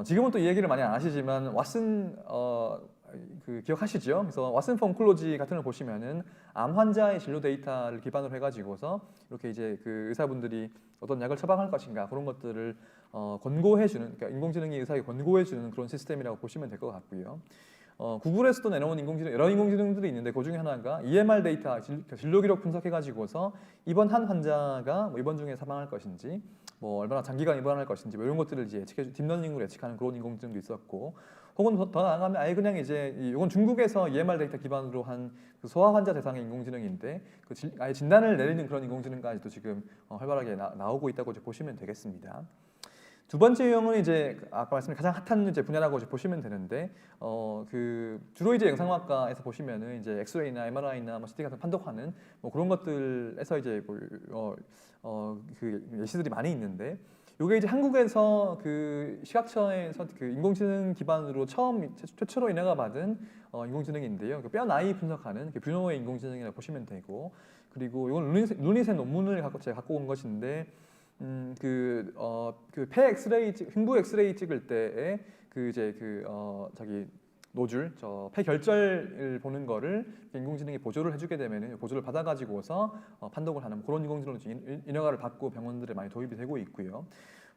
지금은 또 이 얘기를 많이 안 하시지만 왓슨 그 기억하시죠? 그래서 왓슨 폼클로지 같은 걸 보시면은 암 환자의 진료 데이터를 기반으로 해가지고서 이렇게 이제 그 의사분들이 어떤 약을 처방할 것인가 그런 것들을 권고해주는, 그러니까 인공지능이 의사에게 권고해주는 그런 시스템이라고 보시면 될 것 같고요. 구글에서도 내놓은 인공지능 여러 인공지능들이 있는데 그 중에 하나가 EMR 데이터 진료 기록 분석해가지고서 이번 한 환자가 뭐 입원 중에 사망할 것인지 뭐 얼마나 장기간 입원할 것인지 뭐 이런 것들을 이제 예측해 딥러닝으로 예측하는 그런 인공지능도 있었고, 혹은 더 나아가면 아예 그냥 이제 이건 중국에서 EMR 데이터 기반으로 한 그 소아 환자 대상의 인공지능인데 아예 진단을 내리는 그런 인공지능까지도 지금 활발하게 나오고 있다고 이제 보시면 되겠습니다. 두 번째 유형은 이제 아까 말씀드린 가장 핫한 이제 분야라고 이제 보시면 되는데 그 주로 이제 영상학과에서 보시면은 이제 엑스레이나 MRI나 뭐 CT 같은 판독하는 뭐 그런 것들에서 이제 그 예시들이 많이 있는데, 요게 이제 한국에서 그 시각처에서 그 인공지능 기반으로 최초로 인허가 받은 인공지능인데요. 그 뼈 나이 분석하는 그 뷰노의 인공지능이라고 보시면 되고, 그리고 이건 루닛의 논문을 제가 갖고 온 것인데 폐 엑스레이 흉부 엑스레이 찍을 때에 그 이제 저기 노줄 폐 결절을 보는 거를 인공지능이 보조를 해주게 되면은 보조를 받아가지고서 판독을 하는 그런 인공지능으로 인허가를 받고 병원들에 많이 도입이 되고 있고요.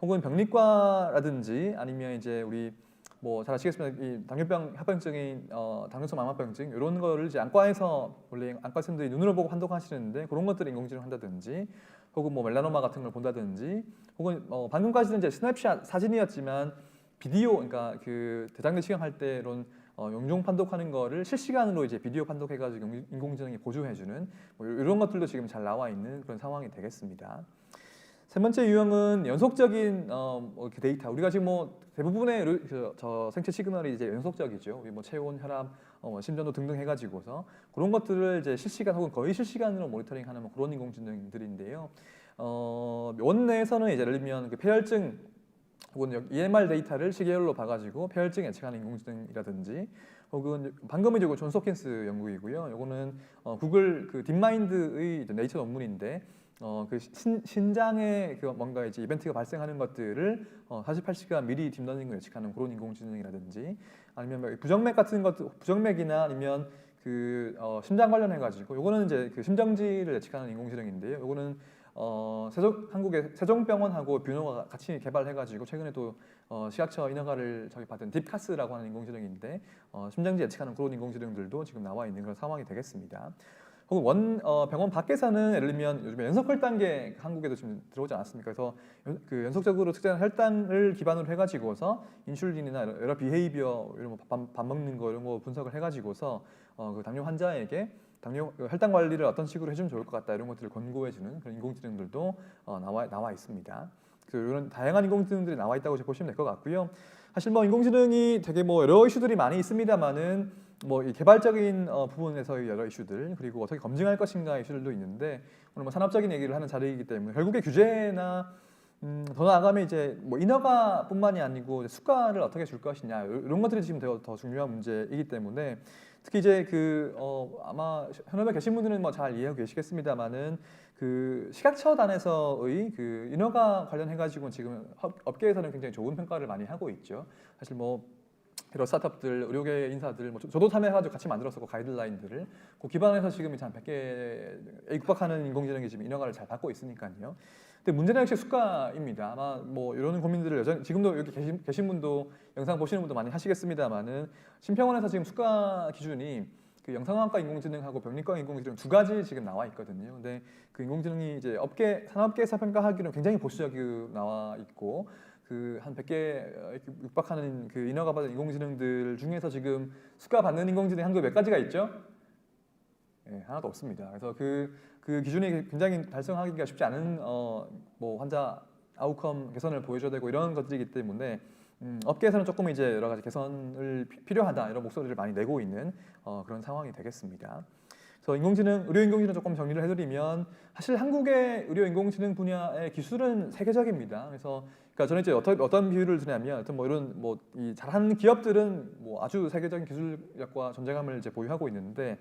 혹은 병리과라든지 아니면 이제 우리 뭐 잘 아시겠지만 이 당뇨병 합병증인 당뇨성 망막병증 이런 거를 이제 안과에서 원래 안과 선생님들이 눈으로 보고 판독하시는데 그런 것들을 인공지능 한다든지, 혹은 뭐 멜라노마 같은 걸 본다든지, 혹은 방금까지는 이제 스냅샷 사진이었지만 비디오, 그러니까 그 대장내 시경할 때 이런 영종 판독하는 거를 실시간으로 이제 비디오 판독해가지고 인공지능이 보조해주는 뭐 이런 것들도 지금 잘 나와 있는 그런 상황이 되겠습니다. 세 번째 유형은 연속적인 데이터. 우리가 지금 뭐 대부분의 저 생체 시그널이 이제 연속적이죠. 우리 뭐 체온, 혈압, 심전도 등등 해가지고서 그런 것들을 이제 실시간 혹은 거의 실시간으로 모니터링하는 뭐 그런 인공지능들인데요. 원내에서는 이제 예를 들면 그 폐혈증 혹은 EMR 데이터를 시계열로 봐가지고 폐혈증 예측하는 인공지능이라든지, 혹은 방금 이제 존 홉킨스 연구이고요. 요거는 구글 그 딥마인드의 네이처 논문인데 그 신장에 그 뭔가 이제 이벤트가 발생하는 것들을 48시간 미리 딥러닝으로 예측하는 그런 인공지능이라든지, 아니면 뭐 부정맥 같은 것도 부정맥이나 아니면 그 심장 관련해 가지고 요거는 이제 그 심정지를 예측하는 인공지능인데요. 요거는 한국의 세종병원하고 뷰노가 같이 개발해가지고 최근에 또 시각처 인허가를 받은 딥카스라고 하는 인공지능인데 심장지 예측하는 그런 인공지능들도 지금 나와 있는 그런 상황이 되겠습니다. 혹은 병원 밖에서는 예를 들면 요즘에 연속 혈당계 한국에도 지금 들어오지 않았습니까? 그래서 그 연속적으로 측정한 혈당을 기반으로 해가지고서 인슐린이나 여러 비헤이비어 이런 밥 먹는 거 이런 거 분석을 해가지고서 그 당뇨 환자에게 혈당 관리를 어떤 식으로 해주면 좋을 것 같다 이런 것들을 권고해주는 그런 인공지능들도 나와 있습니다. 이런 다양한 인공지능들이 나와 있다고 보시면 될 것 같고요. 사실 뭐 인공지능이 되게 뭐 여러 이슈들이 많이 있습니다만은 뭐 이 개발적인 부분에서의 여러 이슈들, 그리고 어떻게 검증할 것인가 이슈들도 있는데, 오늘 뭐 산업적인 얘기를 하는 자리이기 때문에 결국에 규제나 더 나아가면 이제 뭐 인허가뿐만이 아니고 수가를 어떻게 줄 것이냐 이런 것들이 지금 더 중요한 문제이기 때문에, 특히 이제 아마 현업에 계신 분들은 뭐 잘 이해하고 계시겠습니다만은 그 시각처단에서의 그 인허가 관련해 가지고 지금 업계에서는 굉장히 좋은 평가를 많이 하고 있죠. 사실 뭐 여러 스타트업들, 의료계 인사들, 뭐 저도 참여해가지고 같이 만들었었고 가이드라인들을 그 기반에서 지금 이제 한 100개에 육박하는 인공지능이 지금 인허가를 잘 받고 있으니까요. 근데 문제는 역시 수가입니다. 아마 뭐 이런 고민들을 여전히 지금도 여기 계신 분도 영상 보시는 분도 많이 하시겠습니다만은 심평원에서 지금 수가 기준이 그 영상학과 인공지능하고 병리과 인공지능 두 가지 지금 나와 있거든요. 근데 그 인공지능이 이제 산업계에서 평가하기로는 굉장히 보수적으로 나와 있고, 그 한 100개 육박하는 그 인허가 받은 인공지능들 중에서 지금 수가 받는 인공지능이 한국에 몇 가지가 있죠? 네, 하나도 없습니다. 그래서 그 기준이 굉장히 달성하기가 쉽지 않은 뭐 환자 아웃컴 개선을 보여줘야 되고 이런 것들이기 때문에 업계에서는 조금 이제 여러 가지 개선을 필요하다 이런 목소리를 많이 내고 있는 그런 상황이 되겠습니다. 그래서 의료 인공지능 조금 정리를 해드리면, 사실 한국의 의료 인공지능 분야의 기술은 세계적입니다. 그래서 그러니까 저는 이제 어떤 비유를 드냐면, 어떤 뭐 이런 뭐 이 잘하는 기업들은 뭐 아주 세계적인 기술력과 존재감을 이제 보유하고 있는데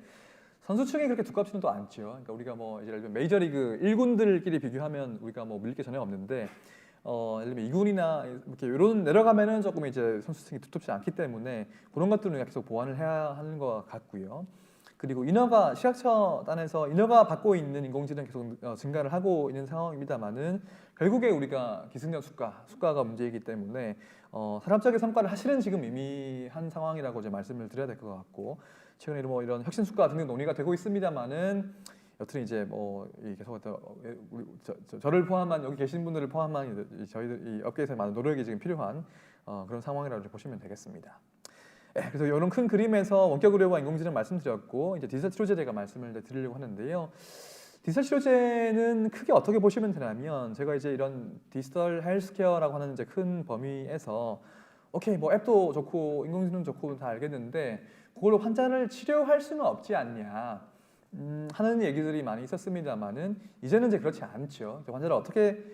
선수층이 그렇게 두껍지는 또 않죠. 그러니까 우리가 뭐 예를 들면 메이저리그 1군들끼리 비교하면 우리가 뭐 밀릴 게 전혀 없는데 예를 들면 2군이나 이렇게 이런 내려가면은 조금 이제 선수층이 두텁지 않기 때문에 그런 것들은 우리가 계속 보완을 해야 하는 것 같고요. 그리고 인허가 식약처단에서 인허가 받고 있는 인공지능 계속 증가를 하고 있는 상황입니다만은 결국에 우리가 기승전 수가가 문제이기 때문에 산업적인 성과를 사실은 지금 이미 한 상황이라고 이제 말씀을 드려야 될 것 같고 최근에 뭐 이런 혁신 수가 등등 논의가 되고 있습니다만은 여튼 이제 뭐 계속 저를 포함한 여기 계신 분들을 포함한 저희들 이 업계에서 많은 노력이 지금 필요한 그런 상황이라고 보시면 되겠습니다. 그래서 이런 큰 그림에서 원격 의료와 인공지능 말씀드렸고 이제 디지털 치료제 제가 말씀을 드리려고 하는데요. 디지털 치료제는 크게 어떻게 보시면 되냐면 제가 이제 이런 디지털 헬스케어라고 하는 이제 큰 범위에서 오케이 뭐 앱도 좋고 인공지능 좋고 다 알겠는데 그걸로 환자를 치료할 수는 없지 않냐 하는 얘기들이 많이 있었습니다만은 이제는 이제 그렇지 않죠. 환자를 어떻게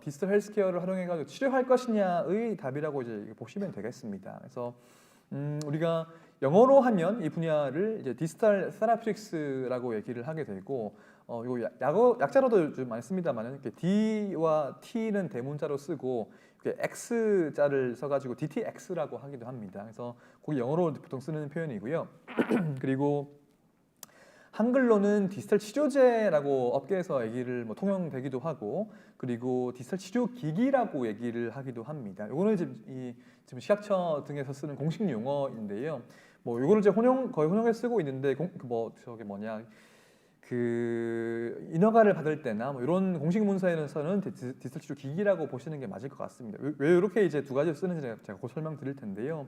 디지털 헬스케어를 활용해가지고 치료할 것이냐의 답이라고 이제 보시면 되겠습니다. 그래서 우리가 영어로 하면 이 분야를 이제 디지털 세라피틱스라고 얘기를 하게 되고 이거 약자로도 좀 많이 씁니다만은 이렇게 D와 T는 대문자로 쓰고 이렇게 X자를 써가지고 DTX라고 하기도 합니다. 그래서 그게 영어로 보통 쓰는 표현이고요. 그리고 한글로는 디지털 치료제라고 업계에서 얘기를 뭐 통용되기도 하고 그리고 디지털 치료 기기라고 얘기를 하기도 합니다. 이거는 지금 식약처 등에서 쓰는 공식 용어인데요. 뭐 이거를 이제 거의 혼용해 쓰고 있는데 그 인허가를 받을 때나 뭐 이런 공식 문서에서는 디지털 치료 기기라고 보시는 게 맞을 것 같습니다. 왜 이렇게 이제 두 가지를 쓰는지 제가 곧 설명드릴 텐데요.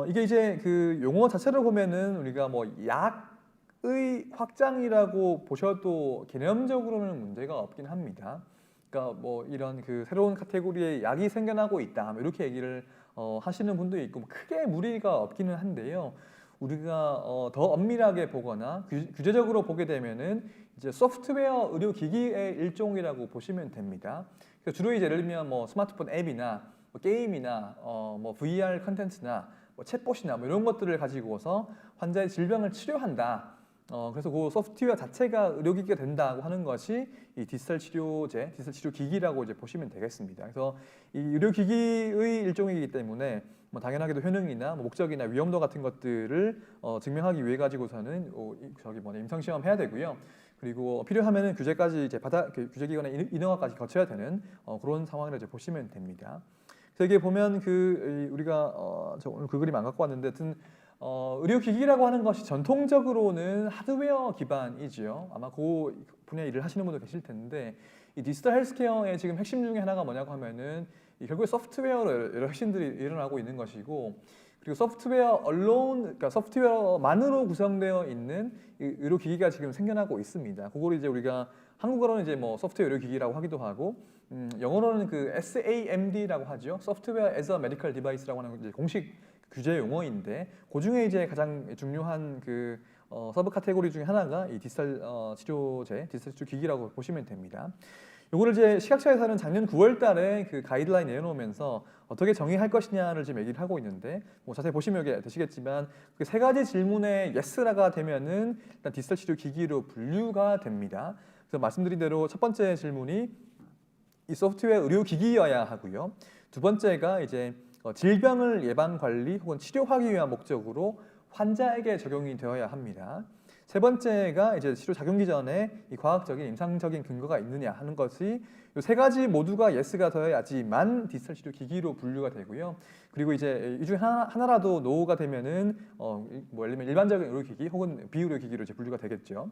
이게 이제 그 용어 자체를 보면은 우리가 뭐 약의 확장이라고 보셔도 개념적으로는 문제가 없긴 합니다. 그러니까 뭐 이런 그 새로운 카테고리의 약이 생겨나고 있다 뭐 이렇게 얘기를 하시는 분도 있고 뭐 크게 무리가 없기는 한데요. 우리가 더 엄밀하게 보거나 규제적으로 보게 되면은 이제 소프트웨어 의료 기기의 일종이라고 보시면 됩니다. 그래서 주로 이제 예를 들면 뭐 스마트폰 앱이나 뭐 게임이나 뭐 VR 컨텐츠나 뭐 챗봇이나 뭐 이런 것들을 가지고서 환자의 질병을 치료한다. 그래서 그 소프트웨어 자체가 의료기기가 된다고 하는 것이 이 디지털 치료제, 디지털 치료 기기라고 이제 보시면 되겠습니다. 그래서 이 의료기기의 일종이기 때문에 뭐 당연하게도 효능이나 뭐 목적이나 위험도 같은 것들을 증명하기 위해 가지고서는 임상 시험 해야 되고요. 그리고 필요하면은 규제까지 이제 규제기관의 인허가까지 거쳐야 되는 그런 상황을 이제 보시면 됩니다. 그래서 이게 보면 우리가 저 오늘 그 그림 안 갖고 왔는데, 하여튼 의료기기라고 하는 것이 전통적으로는 하드웨어 기반이지요. 아마 그 분야 일을 하시는 분도 계실 텐데, 이 디지털 헬스케어의 지금 핵심 중에 하나가 뭐냐고 하면은 결국에 소프트웨어로 여러 핵심들이 일어나고 있는 것이고, 그리고 그러니까 소프트웨어만으로 구성되어 있는 의료기기가 지금 생겨나고 있습니다. 그걸 이제 우리가 한국어로는 이제 뭐 소프트웨어 의료기기라고 하기도 하고, 영어로는 그 SAMD라고 하죠. Software as a Medical Device라고 하는 이제 공식 규제 용어인데, 그 중에 이제 가장 중요한 그 서브 카테고리 중에 하나가 이 디지털 치료제, 디지털 치료 기기라고 보시면 됩니다. 요거를 이제 식약처에서는 작년 9월달에 그 가이드라인 내놓으면서 어떻게 정의할 것이냐를 지금 얘기를 하고 있는데, 뭐 자세히 보시면 여기 되시겠지만 그 세 가지 질문에 예스라가 되면은 일단 디지털 치료 기기로 분류가 됩니다. 그래서 말씀드린 대로 첫 번째 질문이 이 소프트웨어 의료 기기여야 하고요. 두 번째가 이제 질병을 예방 관리 혹은 치료하기 위한 목적으로 환자에게 적용이 되어야 합니다. 세 번째가 이제 치료 작용기 전에 이 과학적인 임상적인 근거가 있느냐 하는 것이 이 세 가지 모두가 예스가 되어야지만 디지털 치료 기기로 분류가 되고요. 그리고 이제 이 중에 하나라도 노가 되면은 뭐 예를 들면 일반적인 의료기기 혹은 비의료기기로 이제 분류가 되겠죠.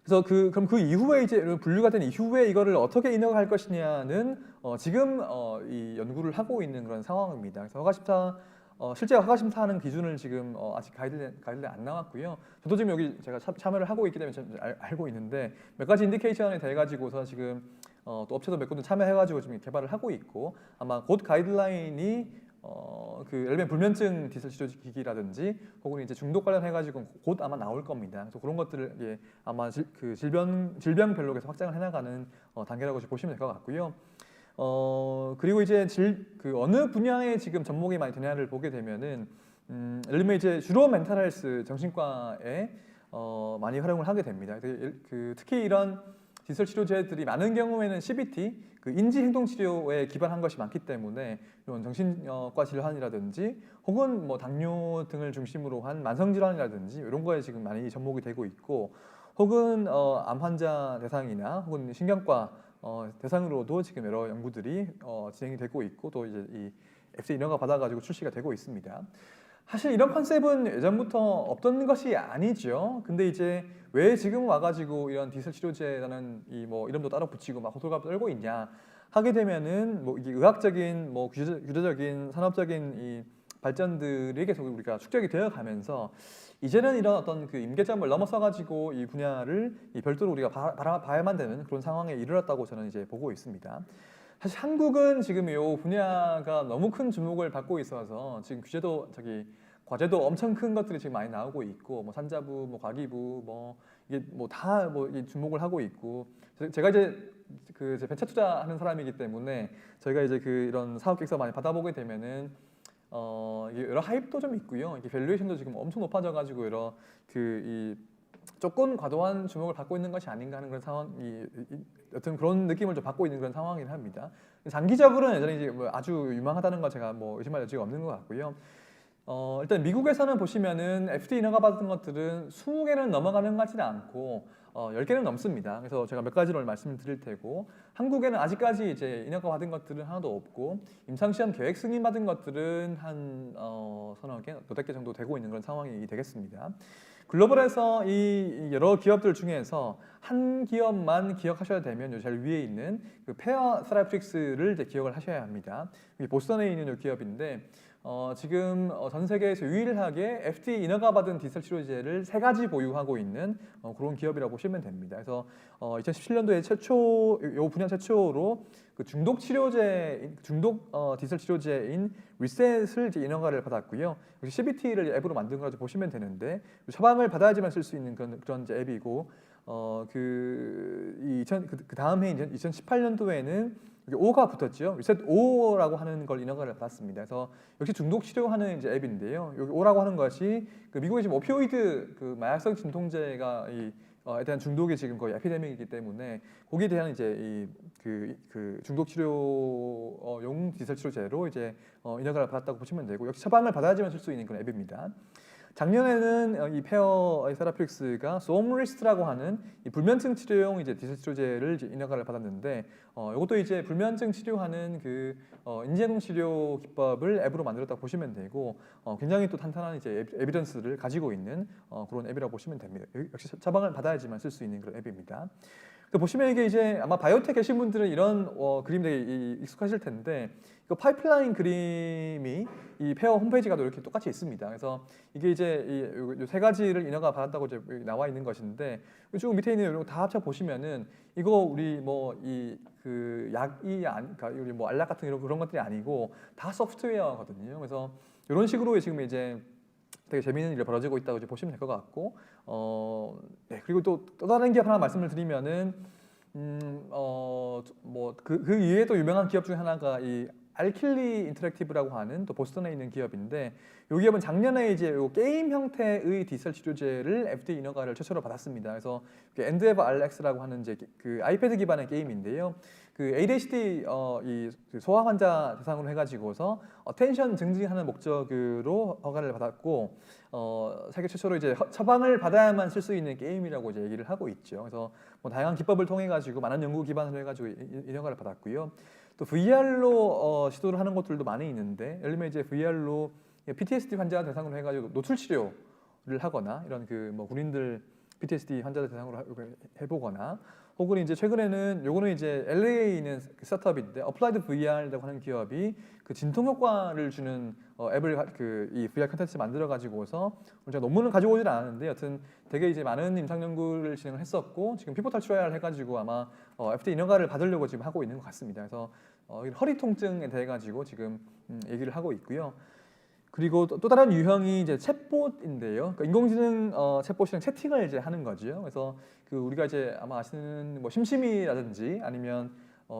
그래서 그럼 그 이후에 이제 분류가 된 이후에 이거를 어떻게 인허가할 것이냐는 지금 이 연구를 하고 있는 그런 상황입니다. 그래서 허가심사 실제 허가심사하는 기준을 지금 아직 가이드라인 안 나왔고요. 저도 지금 여기 제가 참여를 하고 있기 때문에 알고 있는데 몇 가지 인디케이션이 돼가지고서 지금 또 업체도 몇 군데 참여해가지고 지금 개발을 하고 있고, 아마 곧 가이드라인이 그 예를 들면 불면증 디지털 치료 기기라든지 혹은 이제 중독 관련해가지고 곧 아마 나올 겁니다. 그래서 그런 것들을 아마 그 질병별로 계속 확장을 해나가는 단계라고 보시면 될 것 같고요. 그리고 이제 그 어느 분야에 지금 접목이 많이 되냐를 보게 되면은 예를 들면 이제 주로 멘탈 헬스 정신과에 많이 활용을 하게 됩니다. 특히 이런 디지털 치료제들이 많은 경우에는 CBT, 그 인지 행동 치료에 기반한 것이 많기 때문에 이런 정신과 질환이라든지 혹은 뭐 당뇨 등을 중심으로 한 만성 질환이라든지 이런 거에 지금 많이 접목이 되고 있고, 혹은 암 환자 대상이나 혹은 신경과 대상으로도 지금 여러 연구들이 진행이 되고 있고, 또 이제 이 FDA 인허가 받아가지고 출시가 되고 있습니다. 사실 이런 컨셉은 예전부터 없던 것이 아니죠. 근데 이제 왜 지금 와가지고 이런 디지털 치료제라는 이 뭐 이름도 따로 붙이고 막 호들갑 떨고 있냐 하게 되면은 뭐 이게 의학적인 뭐 규제적인 산업적인 이 발전들이 계속 우리가 축적이 되어 가면서 이제는 이런 어떤 그 임계점을 넘어서 가지고 이 분야를 이 별도로 우리가 봐야만 되는 그런 상황에 이르렀다고 저는 이제 보고 있습니다. 사실 한국은 지금 이 분야가 너무 큰 주목을 받고 있어서 지금 규제도 과제도 엄청 큰 것들이 지금 많이 나오고 있고, 뭐 산자부, 뭐 과기부, 뭐 이게 뭐 다 뭐 주목을 하고 있고, 제가 이제 그 벤처 투자하는 사람이기 때문에 저희가 이제 그 이런 사업 계획서 많이 받아보게 되면은 이게 여러 하입도 좀 있고요. 이게 밸류에이션도 지금 엄청 높아져가지고 여러 그 이 조금 과도한 주목을 받고 있는 것이 아닌가 하는 그런 상황이 여튼 그런 느낌을 좀 받고 있는 그런 상황이긴 합니다. 장기적으로는 여전히 이제 뭐 아주 유망하다는 건 제가 뭐 의심할 여지가 없는 것 같고요. 일단 미국에서는 보시면은 FDA 인허가 받은 것들은 20개는 넘어가는 것 같지는 않고 10개는 넘습니다. 그래서 제가 몇 가지를 말씀을 드릴 테고, 한국에는 아직까지 이제 인허가 받은 것들은 하나도 없고, 임상시험 계획 승인 받은 것들은 한 서너 개, 너댓 개 정도 되고 있는 그런 상황이 되겠습니다. 글로벌에서 이 여러 기업들 중에서 한 기업만 기억하셔야 되면 제일 위에 있는 그 페어 세라피틱스를 이제 기억을 하셔야 합니다. 이게 보스턴에 있는 이 기업인데 지금 전 세계에서 유일하게 FDA 인허가 받은 디지털 치료제를 3가지 보유하고 있는 그런 기업이라고 보시면 됩니다. 그래서 2017년도에 이 분야 최초로 그 중독 디지털 치료제인 리셋을 이제 인허가를 받았고요. 역시 CBT를 앱으로 만든 거라고 보시면 되는데, 처방을 받아야지만 쓸 수 있는 그런 이제 앱이고, 그 다음 해인 2018년도에는 O가 붙었죠. 리셋 O라고 하는 걸 인허가를 받았습니다. 그래서 역시 중독 치료하는 이제 앱인데요. 여기 O라고 하는 것이 그 미국의 지금 오피오이드 그 마약성 진통제가 에 대한 중독이 지금 거의 에피데믹이기 때문에 거기에 대한 이제 그 중독 치료용 디지털 치료제로 이제 인허가를 받았다고 보시면 되고, 역시 처방을 받아야지만 쓸 수 있는 그런 앱입니다. 작년에는 이 페어 세라피틱스가 소음리스트라고 하는 이 불면증 치료용 이제 디지털 치료제를 이제 인허가를 받았는데, 이것도 이제 불면증 치료하는 그 인지행동 치료 기법을 앱으로 만들었다고 보시면 되고, 굉장히 또 탄탄한 이제 에비던스를 가지고 있는 그런 앱이라고 보시면 됩니다. 역시 처방을 받아야지만 쓸 수 있는 그런 앱입니다. 보시면 이게 이제 아마 바이오텍 계신 분들은 이런 그림 되게 익숙하실 텐데, 이거 파이프라인 그림이 이 페어 홈페이지가 이렇게 똑같이 있습니다. 그래서 이게 이제 이 3가지를 인허가 받았다고 이제 나와 있는 것인데, 쭉 밑에 있는 이런 거 다 합쳐 보시면은 이거 우리 뭐 이 그 약이 그러니까 우리 뭐 알약 같은 그런 것들이 아니고 다 소프트웨어거든요. 그래서 이런 식으로 지금 이제 되게 재미있는 일이 벌어지고 있다고 이제 보시면 될 것 같고, 네, 그리고 또 다른 기업 하나 말씀을 드리면은 그 이외에도 유명한 기업 중에 하나가 이 알킬리 인터랙티브라고 하는 또 보스턴에 있는 기업인데, 이 기업은 작년에 이제 요 게임 형태의 디지털 치료제를 FDA 인허가를 최초로 받았습니다. 그래서 엔드에버 RX라고 하는 이제 그 아이패드 기반의 게임인데요. 그 ADHD 이 소아 환자 대상으로 해가지고서 텐션 증진하는 목적으로 허가를 받았고, 세계 최초로 이제 처방을 받아야만 쓸 수 있는 게임이라고 이제 얘기를 하고 있죠. 그래서 뭐 다양한 기법을 통해 가지고 많은 연구 기반으로 해가지고 인허가를 받았고요. 또 VR로 시도를 하는 것들도 많이 있는데, 예를 들면 이제 VR로 PTSD 환자 대상으로 해가지고 노출 치료를 하거나, 이런 그 뭐 군인들 PTSD 환자들 대상으로 해보거나, 혹은 이제 최근에는 요거는 이제 LA에 있는 스타트업인데 어플라이드 VR이라고 하는 기업이 그 진통 효과를 주는 앱을 이 VR 컨텐츠 만들어 가지고서, 제가 논문을 가지고 오지는 않았는데 여튼 되게 이제 많은 임상 연구를 진행을 했었고, 지금 피보탈 트라이얼 해가지고 아마 FDA 인허가를 받으려고 지금 하고 있는 것 같습니다. 그래서 허리 통증에 대해 가지고 지금 얘기를 하고 있고요. 그리고 또 다른 유형이 이제 챗봇인데요. 그러니까 인공지능 챗봇이랑 채팅을 이제 하는 거죠. 그래서 그 우리가 이제 아마 아시는 뭐 심심이라든지 아니면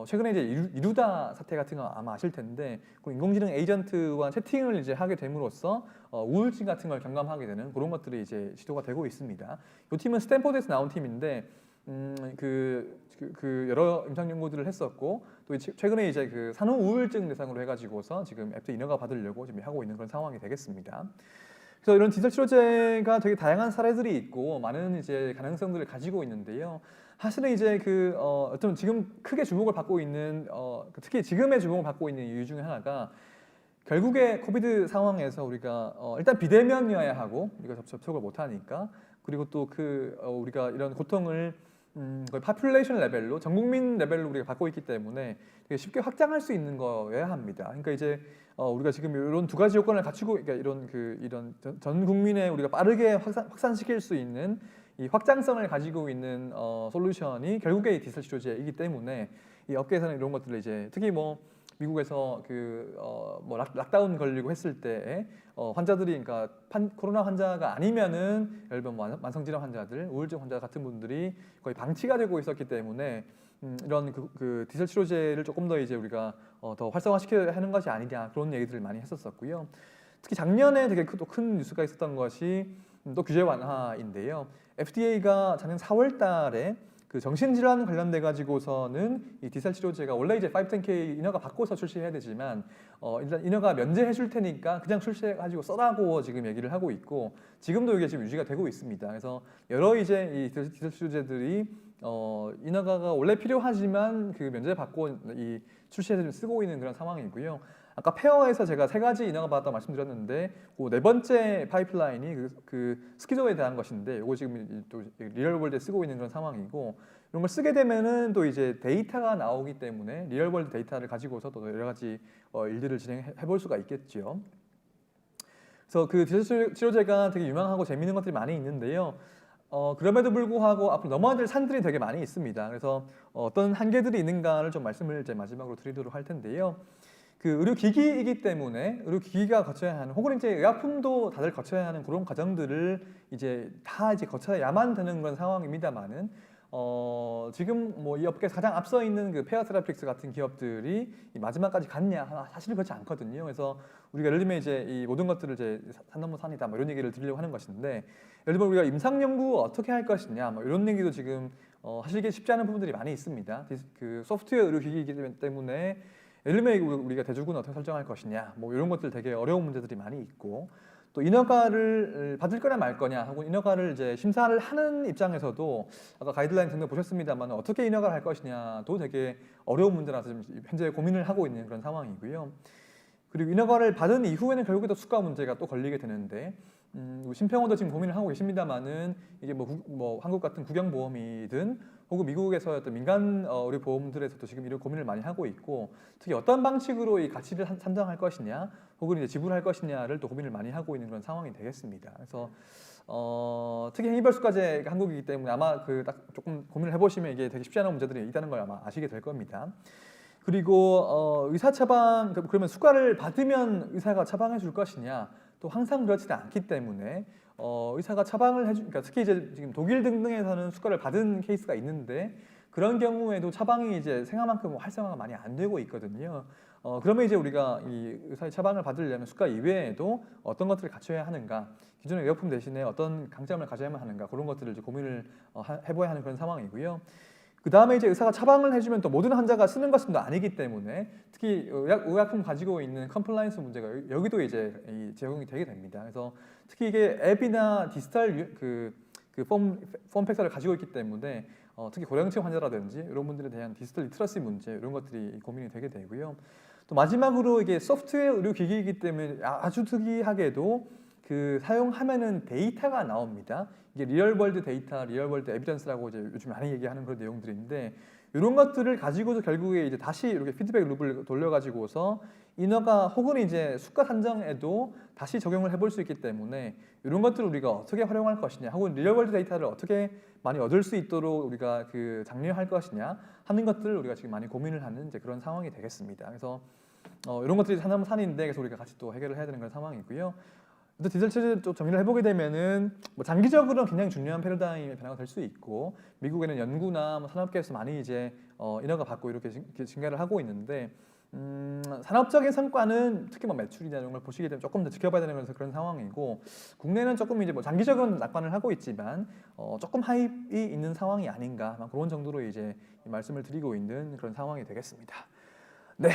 최근에 이제 이루다 사태 같은 거 아마 아실 텐데, 그 인공지능 에이전트와 채팅을 이제 하게 됨으로써 우울증 같은 걸 경감하게 되는 그런 것들이 이제 시도가 되고 있습니다. 이 팀은 스탠포드에서 나온 팀인데, 그 여러 임상 연구들을 했었고 또 최근에 이제 그 산후 우울증 대상으로 해가지고서 지금 FDA 인허가 받으려고 지금 하고 있는 그런 상황이 되겠습니다. 그래서 이런 디지털 치료제가 되게 다양한 사례들이 있고 많은 이제 가능성들을 가지고 있는데요. 사실은 이제 어떤 지금 크게 주목을 받고 있는 특히 지금의 주목을 받고 있는 이유 중에 하나가 결국에 코비드 상황에서 우리가 일단 비대면이어야 하고 우리가 접촉을 못 하니까 그리고 또 우리가 이런 고통을 거의 파퓰레이션 레벨로 전 국민 레벨로 우리가 받고 있기 때문에 되게 쉽게 확장할 수 있는 거여야 합니다. 그러니까 이제 우리가 지금 이런 두 가지 요건을 갖추고 그러니까 이런 전 국민에 우리가 빠르게 확산시킬 수 있는 이 확장성을 가지고 있는 솔루션이 결국에 이 디지털 치료제이기 때문에 이 업계에서는 이런 것들을 이제 특히 뭐 미국에서 뭐 락다운 걸리고 했을 때 환자들이 그러니까 코로나 환자가 아니면은 예를 들면 만성질환 환자들, 우울증 환자 같은 분들이 거의 방치가 되고 있었기 때문에 이런 그 디지털 치료제를 조금 더 이제 우리가 더 활성화시켜야 하는 것이 아니냐 그런 얘기들을 많이 했었었고요. 특히 작년에 되게 또 큰 뉴스가 있었던 것이 또 규제 완화인데요. FDA가 작년 4월달에 그 정신질환 관련돼 가지고서는 이 디지털 치료제가 원래 이제 510K 인허가 받고서 출시해야 되지만 일단 인허가 면제해 줄 테니까 그냥 출시해 가지고 써라고 지금 얘기를 하고 있고 지금도 이게 지금 유지가 되고 있습니다. 그래서 여러 이제 이 디지털 치료제들이 인허가가 원래 필요하지만 그 면제 받고 이 출시해서 좀 쓰고 있는 그런 상황이고요. 아까 페어에서 제가 3가지 인허가 받았다고 말씀드렸는데 그 네 번째 파이프라인이 그 스키조에 대한 것인데 이거 지금 또 리얼월드에 쓰고 있는 그런 상황이고 이런 걸 쓰게 되면은 또 이제 데이터가 나오기 때문에 리얼월드 데이터를 가지고서 또 여러 가지 일들을 진행해 볼 수가 있겠죠. 그래서 그 디지털 치료제가 되게 유명하고 재미있는 것들이 많이 있는데요. 그럼에도 불구하고 앞으로 넘어야 될 산들이 되게 많이 있습니다. 그래서 어떤 한계들이 있는가를 좀 말씀을 이제 마지막으로 드리도록 할 텐데요. 그 의료기기이기 때문에 의료기기가 거쳐야 하는 혹은 이제 의약품도 다들 거쳐야 하는 그런 과정들을 이제 다 이제 거쳐야만 되는 그런 상황입니다만은 지금 뭐 이 업계에서 가장 앞서 있는 그 페어테라픽스 같은 기업들이 이 마지막까지 갔냐? 사실은 그렇지 않거든요. 그래서 우리가 예를 들면 이제 이 모든 것들을 이제 산 넘어 산이다 뭐 이런 얘기를 드리려고 하는 것인데 예를 들면 우리가 임상 연구 어떻게 할 것이냐 뭐 이런 얘기도 지금 하시기 쉽지 않은 부분들이 많이 있습니다. 그 소프트웨어 의료기기이기 때문에 예를 들면 우리가 대주군 어떻게 설정할 것이냐 뭐 이런 것들 되게 어려운 문제들이 많이 있고 또 인허가를 받을 거냐 말 거냐 혹은 인허가를 이제 심사를 하는 입장에서도 아까 가이드라인 등등 보셨습니다만 어떻게 인허가를 할 것이냐도 되게 어려운 문제라서 지금 현재 고민을 하고 있는 그런 상황이고요. 그리고 인허가를 받은 이후에는 결국에 또 수가 문제가 또 걸리게 되는데 심평원도 지금 고민을 하고 계십니다만은 이게 뭐 한국 같은 국영보험이든 혹은 미국에서 어떤 민간 의료 보험들에서도 지금 이런 고민을 많이 하고 있고 특히 어떤 방식으로 이 가치를 산정할 것이냐 혹은 이제 지불할 것이냐를 또 고민을 많이 하고 있는 그런 상황이 되겠습니다. 그래서 특히 행위별수가제가 한국이기 때문에 아마 딱 조금 고민을 해보시면 이게 되게 쉽지 않은 문제들이 있다는 걸 아마 아시게 될 겁니다. 그리고 의사 처방 그러면 수가를 받으면 의사가 처방해 줄 것이냐 또 항상 그렇지는 않기 때문에 의사가 처방을 그러니까 특히 이제 지금 독일 등등에서는 수가를 받은 케이스가 있는데 그런 경우에도 처방이 이제 생각만큼 활성화가 많이 안 되고 있거든요. 그러면 이제 우리가 이 의사의 처방을 받으려면 수가 이외에도 어떤 것들을 갖춰야 하는가, 기존의 의약품 대신에 어떤 강점을 가져야만 하는가 그런 것들을 이제 고민을 해봐야 하는 그런 상황이고요. 그 다음에 이제 의사가 처방을 해주면 또 모든 환자가 쓰는 것은 또 아니기 때문에 특히 의약품 가지고 있는 컴플라이언스 문제가 여기도 이제 적용이 되게 됩니다. 그래서 특히 이게 앱이나 디지털 폼 팩터를 가지고 있기 때문에 특히 고령층 환자라든지 이런 분들에 대한 디지털 리터러시 문제 이런 것들이 고민이 되게 되고요. 또 마지막으로 이게 소프트웨어 의료기기이기 때문에 아주 특이하게도 사용하면은 데이터가 나옵니다. 이게 리얼월드 데이터, 리얼월드 에비던스라고 이제 요즘 많이 얘기하는 그런 내용들인데 이런 것들을 가지고서 결국에 이제 다시 이렇게 피드백 룹을 돌려가지고서 인허가 혹은 이제 수가 산정에도 다시 적용을 해볼 수 있기 때문에 이런 것들을 우리가 어떻게 활용할 것이냐 혹은 리얼월드 데이터를 어떻게 많이 얻을 수 있도록 우리가 장려할 것이냐 하는 것들을 우리가 지금 많이 고민을 하는 이제 그런 상황이 되겠습니다. 그래서 이런 것들이 산인데 그래서 우리가 같이 또 해결을 해야 되는 그런 상황이고요. 또 디지털 치료제 좀 정리를 해보게 되면은 장기적으로는 굉장히 중요한 패러다임의 변화가 될 수 있고 미국에는 연구나 산업계에서 많이 이제 인허가 받고 이렇게 증가를 하고 있는데 산업적인 성과는 특히 뭐 매출이나 이런 걸 보시게 되면 조금 더 지켜봐야 되는 그런 상황이고 국내는 조금 이제 뭐 장기적인 낙관을 하고 있지만 조금 하입이 있는 상황이 아닌가 그런 정도로 이제 말씀을 드리고 있는 그런 상황이 되겠습니다. 네,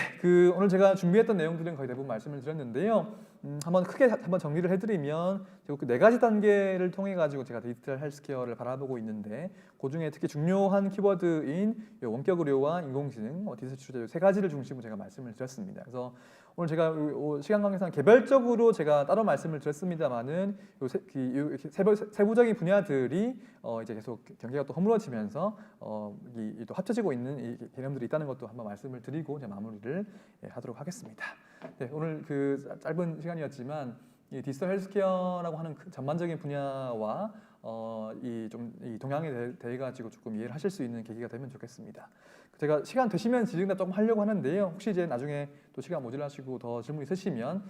오늘 제가 준비했던 내용들은 거의 대부분 말씀을 드렸는데요. 한번 크게 한번 정리를 해드리면 그 네 가지 단계를 통해 가지고 제가 디지털 헬스케어를 바라보고 있는데 그 중에 특히 중요한 키워드인 원격 의료와 인공지능, 디지털 치료제 세 가지를 중심으로 제가 말씀을 드렸습니다. 그래서 오늘 제가 시간 관계상 개별적으로 제가 따로 말씀을 드렸습니다만은 세부적인 분야들이 이제 계속 경계가 또 허물어지면서 또 합쳐지고 있는 이 개념들이 있다는 것도 한번 말씀을 드리고 이제 마무리를 하도록 하겠습니다. 네, 오늘 짧은 시간이었지만 이 디지털 헬스케어라고 하는 전반적인 분야와 이 동향에 대해 가지고 조금 이해를 하실 수 있는 계기가 되면 좋겠습니다. 제가 시간 되시면 질의응답 조금 하려고 하는데요. 혹시 이제 나중에 또 시간 모자라시고 더 질문 있으시면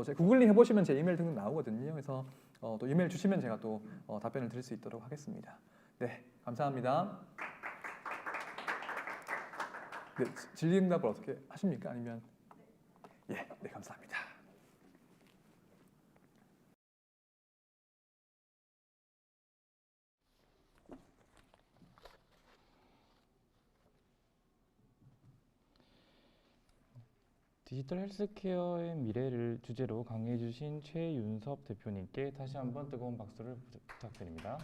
제 구글링 해보시면 제 이메일 등등 나오거든요. 그래서 또 이메일 주시면 제가 또 답변을 드릴 수 있도록 하겠습니다. 네, 감사합니다. 네, 질의응답을 어떻게 하십니까? 아니면 네, 감사합니다. 디지털 헬스케어의 미래를 주제로 강의해 주신 최윤섭 대표님께 다시 한번 뜨거운 박수를 부탁드립니다.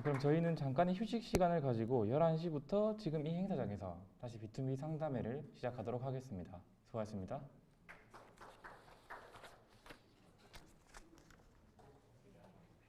그럼 저희는 잠깐의 휴식 시간을 가지고 11시부터 지금 이 행사장에서 다시 B2B 상담회를 시작하도록 하겠습니다. 수고하셨습니다.